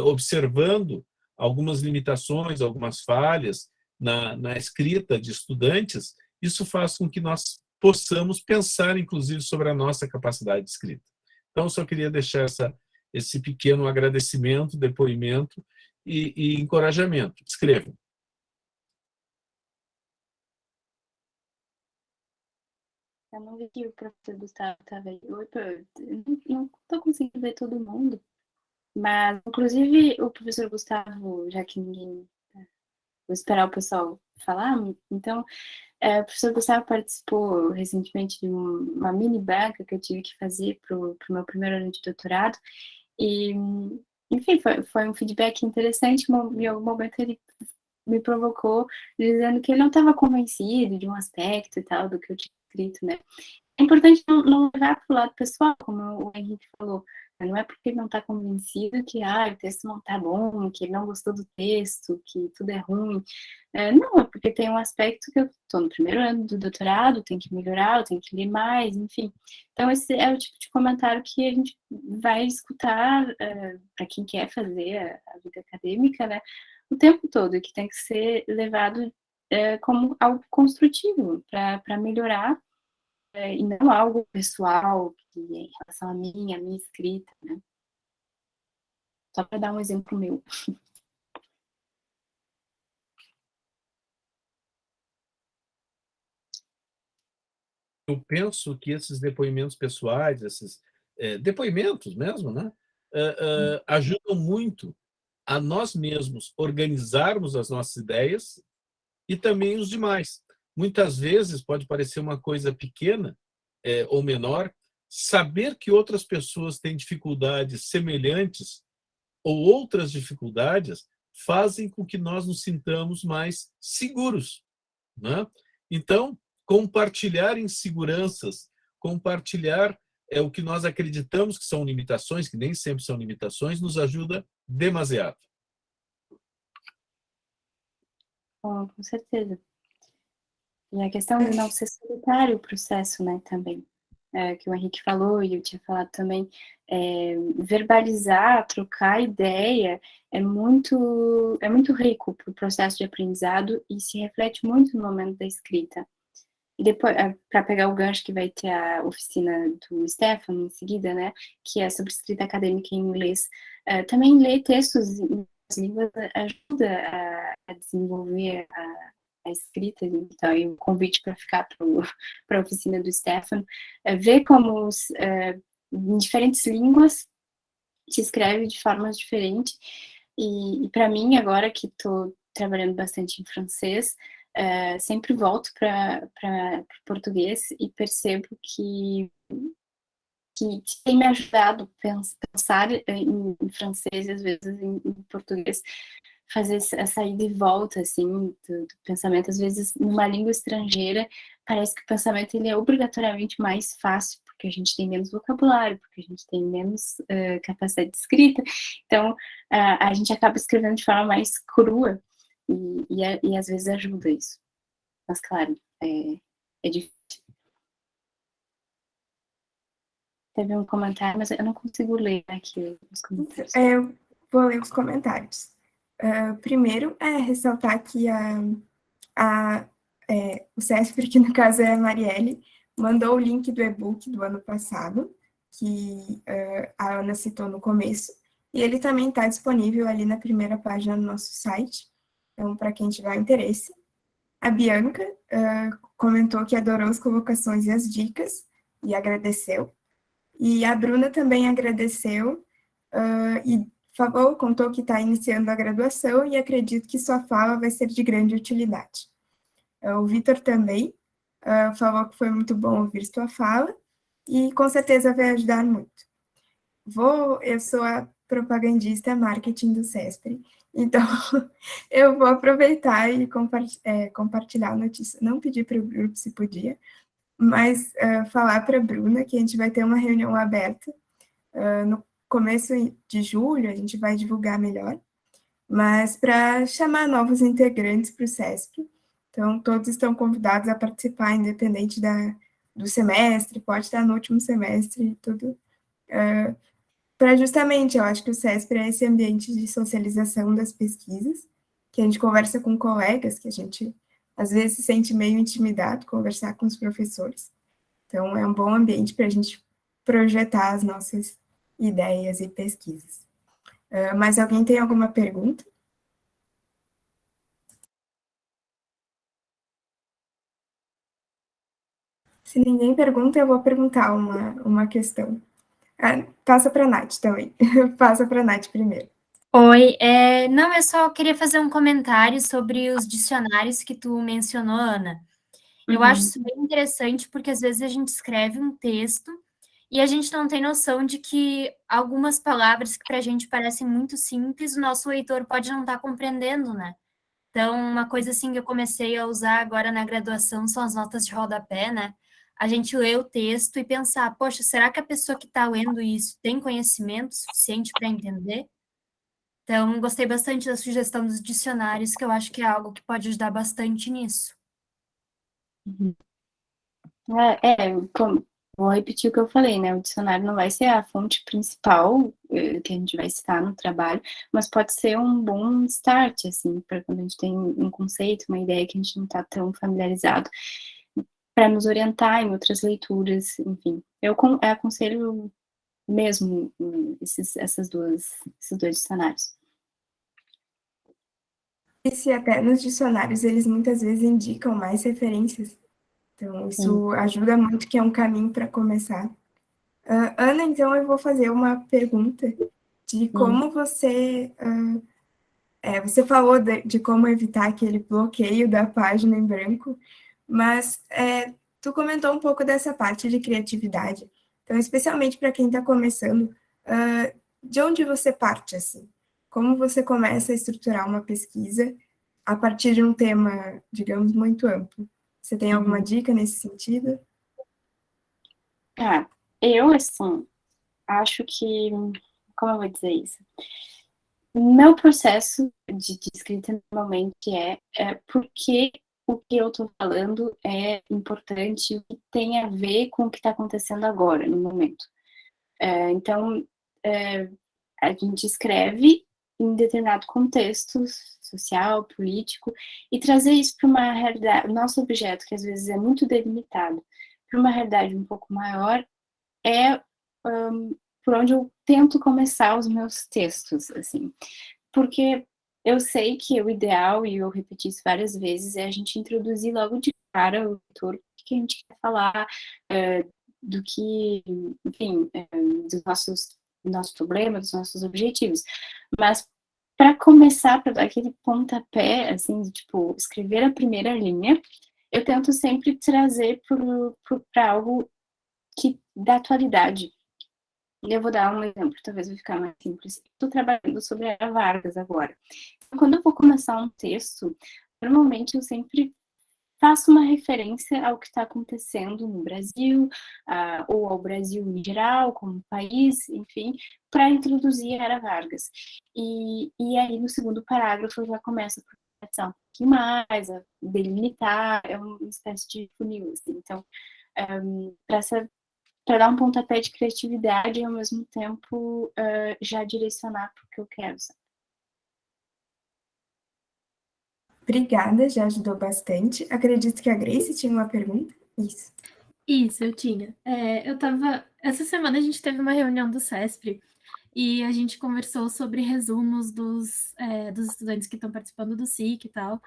observando algumas limitações, algumas falhas na escrita de estudantes, isso faz com que nós possamos pensar, inclusive, sobre a nossa capacidade de escrita. Então, eu só queria deixar esse pequeno agradecimento, depoimento e encorajamento. Escrevam. Eu não vi que o professor Gustavo estava aí. Não estou conseguindo ver todo mundo. Mas, inclusive, o professor Gustavo, já que ninguém... Vou esperar o pessoal falar. Então, o professor Gustavo participou recentemente de uma mini banca que eu tive que fazer para o meu primeiro ano de doutorado. E, enfim, foi um feedback interessante. Em algum momento ele me provocou, dizendo que ele não estava convencido de um aspecto e tal do que eu tinha escrito, né? É importante não levar para o lado pessoal, como o Henrique falou. Não é porque ele não está convencido que o texto não está bom, que ele não gostou do texto, que tudo é ruim. Não, é porque tem um aspecto que eu estou no primeiro ano do doutorado, tenho que melhorar, eu tenho que ler mais, enfim. Então, esse é o tipo de comentário que a gente vai escutar para quem quer fazer a vida acadêmica, né, o tempo todo, e que tem que ser levado como algo construtivo para melhorar, e não algo pessoal, que é em relação a minha escrita, né? Só para dar um exemplo meu. Eu penso que esses depoimentos pessoais, esses depoimentos mesmo, né, ajudam muito a nós mesmos organizarmos as nossas ideias e também os demais. Muitas vezes pode parecer uma coisa pequena ou menor, saber que outras pessoas têm dificuldades semelhantes ou outras dificuldades fazem com que nós nos sintamos mais seguros, né? Então, compartilhar inseguranças, compartilhar o que nós acreditamos que são limitações, que nem sempre são limitações, nos ajuda demasiado. Com certeza. E a questão de não ser solitário o processo, né, também, que o Henrique falou e eu tinha falado também, verbalizar, trocar ideia é muito rico para o processo de aprendizado e se reflete muito no momento da escrita. E depois, para pegar o gancho que vai ter a oficina do Stefano em seguida, né, que é sobre escrita acadêmica em inglês, também ler textos em línguas ajuda a desenvolver a escrita, então, e o convite para ficar para a oficina do Stefano, ver como em diferentes línguas se escreve de formas diferentes, e para mim, agora que estou trabalhando bastante em francês, sempre volto para português e percebo que tem me ajudado a pensar em francês e às vezes em português, fazer essa ida e volta, assim, do pensamento. Às vezes, numa língua estrangeira, parece que o pensamento ele é obrigatoriamente mais fácil, porque a gente tem menos vocabulário, porque a gente tem menos capacidade de escrita. Então, a gente acaba escrevendo de forma mais crua e às vezes ajuda isso. Mas, claro, é difícil. Teve um comentário, mas eu não consigo ler aqui os comentários. Eu vou ler os comentários. Primeiro, ressaltar que o CESPRI, que no caso é a Marielle, mandou o link do e-book do ano passado, que a Ana citou no começo, e ele também está disponível ali na primeira página do nosso site, então, para quem tiver interesse. A Bianca comentou que adorou as colocações e as dicas, e agradeceu. E a Bruna também agradeceu e falou, contou que está iniciando a graduação e acredito que sua fala vai ser de grande utilidade. O Vitor também falou que foi muito bom ouvir sua fala e com certeza vai ajudar muito. Eu sou a propagandista marketing do CESPRI, então eu vou aproveitar e compartilhar a notícia. Não pedi para o grupo se podia, mas falar para a Bruna que a gente vai ter uma reunião aberta no começo de julho, a gente vai divulgar melhor, mas para chamar novos integrantes para o CESP. Então, todos estão convidados a participar, independente do semestre, pode estar no último semestre e tudo. Para justamente, eu acho que o CESP é esse ambiente de socialização das pesquisas, que a gente conversa com colegas, que a gente às vezes se sente meio intimidado conversar com os professores. Então, é um bom ambiente para a gente projetar as nossas ideias e pesquisas. Mas alguém tem alguma pergunta? Se ninguém pergunta, eu vou perguntar uma questão. Passa para a Nath também. Passa para a Nath primeiro. Oi, não, eu só queria fazer um comentário sobre os dicionários que tu mencionou, Ana. Eu acho isso bem interessante, porque às vezes a gente escreve um texto e a gente não tem noção de que algumas palavras que para a gente parecem muito simples, o nosso leitor pode não estar compreendendo, né? Então, uma coisa assim que eu comecei a usar agora na graduação são as notas de rodapé, né? A gente lê o texto e pensar, poxa, será que a pessoa que está lendo isso tem conhecimento suficiente para entender? Então, gostei bastante da sugestão dos dicionários, que eu acho que é algo que pode ajudar bastante nisso. Vou repetir o que eu falei, né? O dicionário não vai ser a fonte principal que a gente vai citar no trabalho, mas pode ser um bom start, assim, para quando a gente tem um conceito, uma ideia que a gente não está tão familiarizado, para nos orientar em outras leituras, enfim. Eu aconselho mesmo esses dois dicionários. E se até nos dicionários eles muitas vezes indicam mais referências. Então, isso ajuda muito, que é um caminho para começar. Ana, então eu vou fazer uma pergunta de como você... você falou de como evitar aquele bloqueio da página em branco, mas tu comentou um pouco dessa parte de criatividade. Então, especialmente para quem está começando, de onde você parte, assim? Como você começa a estruturar uma pesquisa a partir de um tema, digamos, muito amplo? Você tem alguma dica nesse sentido? Eu, assim, acho que... Como eu vou dizer isso? Meu processo de escrita normalmente porque o que eu estou falando é importante, o que tem a ver com o que está acontecendo agora, no momento. Então, a gente escreve em determinado contexto social, político, e trazer isso para uma realidade, o nosso objeto, que às vezes é muito delimitado, para uma realidade um pouco maior, é por onde eu tento começar os meus textos, assim. Porque eu sei que o ideal, e eu repeti isso várias vezes, é a gente introduzir logo de cara o leitor, o que a gente quer falar, do que, enfim, dos nossos problemas, dos nossos objetivos. Mas para começar, para dar aquele pontapé, assim, de, tipo, escrever a primeira linha, eu tento sempre trazer para algo da atualidade. Eu vou dar um exemplo, talvez vai ficar mais simples. Estou trabalhando sobre a Vargas agora. Então, quando eu vou começar um texto, normalmente eu sempre faço uma referência ao que está acontecendo no Brasil, ou ao Brasil em geral, como país, enfim, para introduzir a Era Vargas. E aí, no segundo parágrafo, eu já começo a conversar um pouquinho mais, a delimitar, é uma espécie de funil, assim. Então, para dar um pontapé de criatividade e, ao mesmo tempo, já direcionar para o que eu quero, sabe? Obrigada, já ajudou bastante. Acredito que a Grace tinha uma pergunta. Isso. Isso, eu tinha. Essa semana a gente teve uma reunião do CESP e a gente conversou sobre resumos dos estudantes que estão participando do SIC e tal.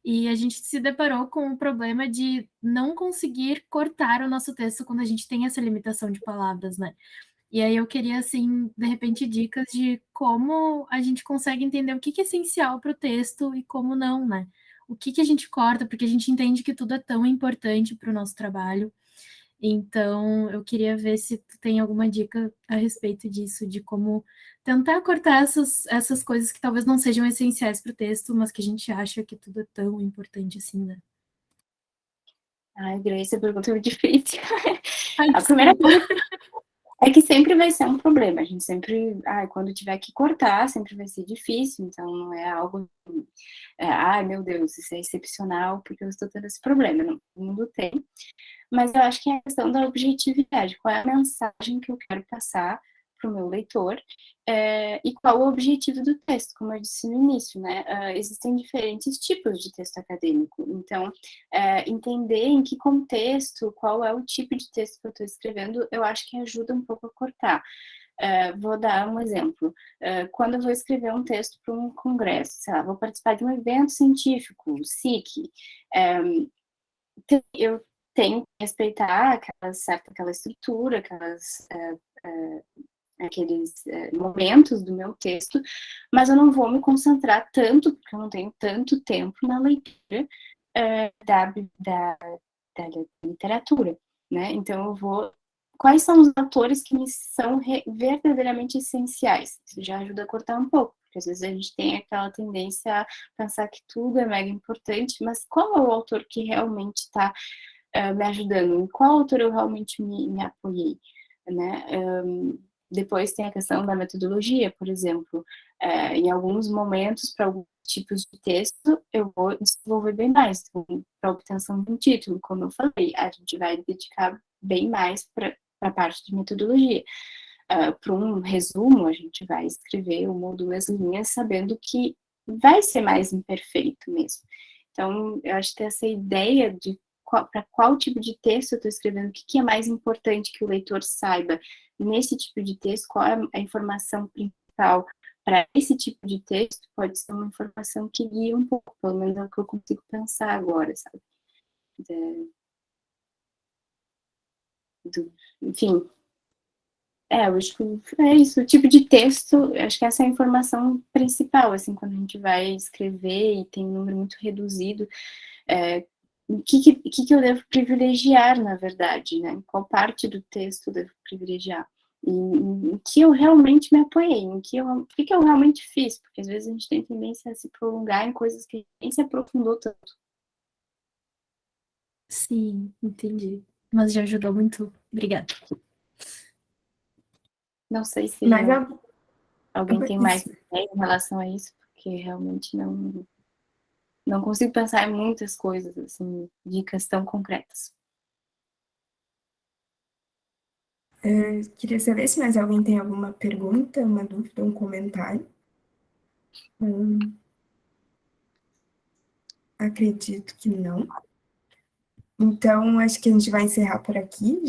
E a gente se deparou com o problema de não conseguir cortar o nosso texto quando a gente tem essa limitação de palavras, né? E aí eu queria, assim, de repente, dicas de como a gente consegue entender o que é essencial para o texto e como não, né? O que a gente corta, porque a gente entende que tudo é tão importante para o nosso trabalho. Então, eu queria ver se tu tem alguma dica a respeito disso, de como tentar cortar essas coisas que talvez não sejam essenciais para o texto, mas que a gente acha que tudo é tão importante assim, né? Ai, Grace, a pergunta é difícil. Ai, A primeira coisa é que sempre vai ser um problema. A gente sempre, quando tiver que cortar, sempre vai ser difícil. Então, não é algo, meu Deus, isso é excepcional porque eu estou tendo esse problema. Não, todo mundo tem. Mas eu acho que é a questão da objetividade. Qual é a mensagem que eu quero passar para o meu leitor e qual o objetivo do texto, como eu disse no início, né? Existem diferentes tipos de texto acadêmico. Então, entender em que contexto, qual é o tipo de texto que eu estou escrevendo, eu acho que ajuda um pouco a cortar. Vou dar um exemplo. Quando eu vou escrever um texto para um congresso, sei lá, vou participar de um evento científico, o SIC, eu tenho que respeitar aquela estrutura, aqueles momentos do meu texto, mas eu não vou me concentrar tanto, porque eu não tenho tanto tempo na leitura da literatura, né? Então eu vou... Quais são os autores que me são verdadeiramente essenciais? Isso já ajuda a cortar um pouco, porque às vezes a gente tem aquela tendência a pensar que tudo é mega importante, mas qual é o autor que realmente está me ajudando? Em qual autor eu realmente me apoiei, né? Depois tem a questão da metodologia, por exemplo. Em alguns momentos, para alguns tipos de texto, eu vou desenvolver bem mais. Para a obtenção de um título, como eu falei, a gente vai dedicar bem mais para a parte de metodologia. Para um resumo, a gente vai escrever uma ou duas linhas, sabendo que vai ser mais imperfeito mesmo. Então, eu acho que essa ideia de para qual tipo de texto eu estou escrevendo, o que é mais importante que o leitor saiba nesse tipo de texto, qual é a informação principal para esse tipo de texto, pode ser uma informação que guia um pouco, pelo menos é o que eu consigo pensar agora, sabe? Enfim, eu acho que é isso, o tipo de texto, acho que essa é a informação principal, assim, quando a gente vai escrever e tem um número muito reduzido, o que eu devo privilegiar, na verdade, né? Em qual parte do texto eu devo privilegiar? Em que eu realmente me apoiei, o que eu realmente fiz, porque às vezes a gente tem tendência a se prolongar em coisas que a gente nem se aprofundou tanto. Sim, entendi. Mas já ajudou muito. Obrigada. Não sei se Mas alguém tem mais ideia em relação a isso, porque realmente não consigo pensar em muitas coisas, assim, dicas tão concretas. queria saber se mais alguém tem alguma pergunta, uma dúvida, um comentário. Acredito que não. Então, acho que a gente vai encerrar por aqui.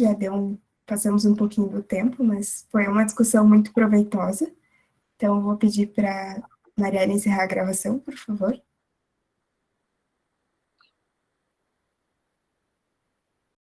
Passamos um pouquinho do tempo, mas foi uma discussão muito proveitosa. Então, eu vou pedir para Mariana encerrar a gravação, por favor.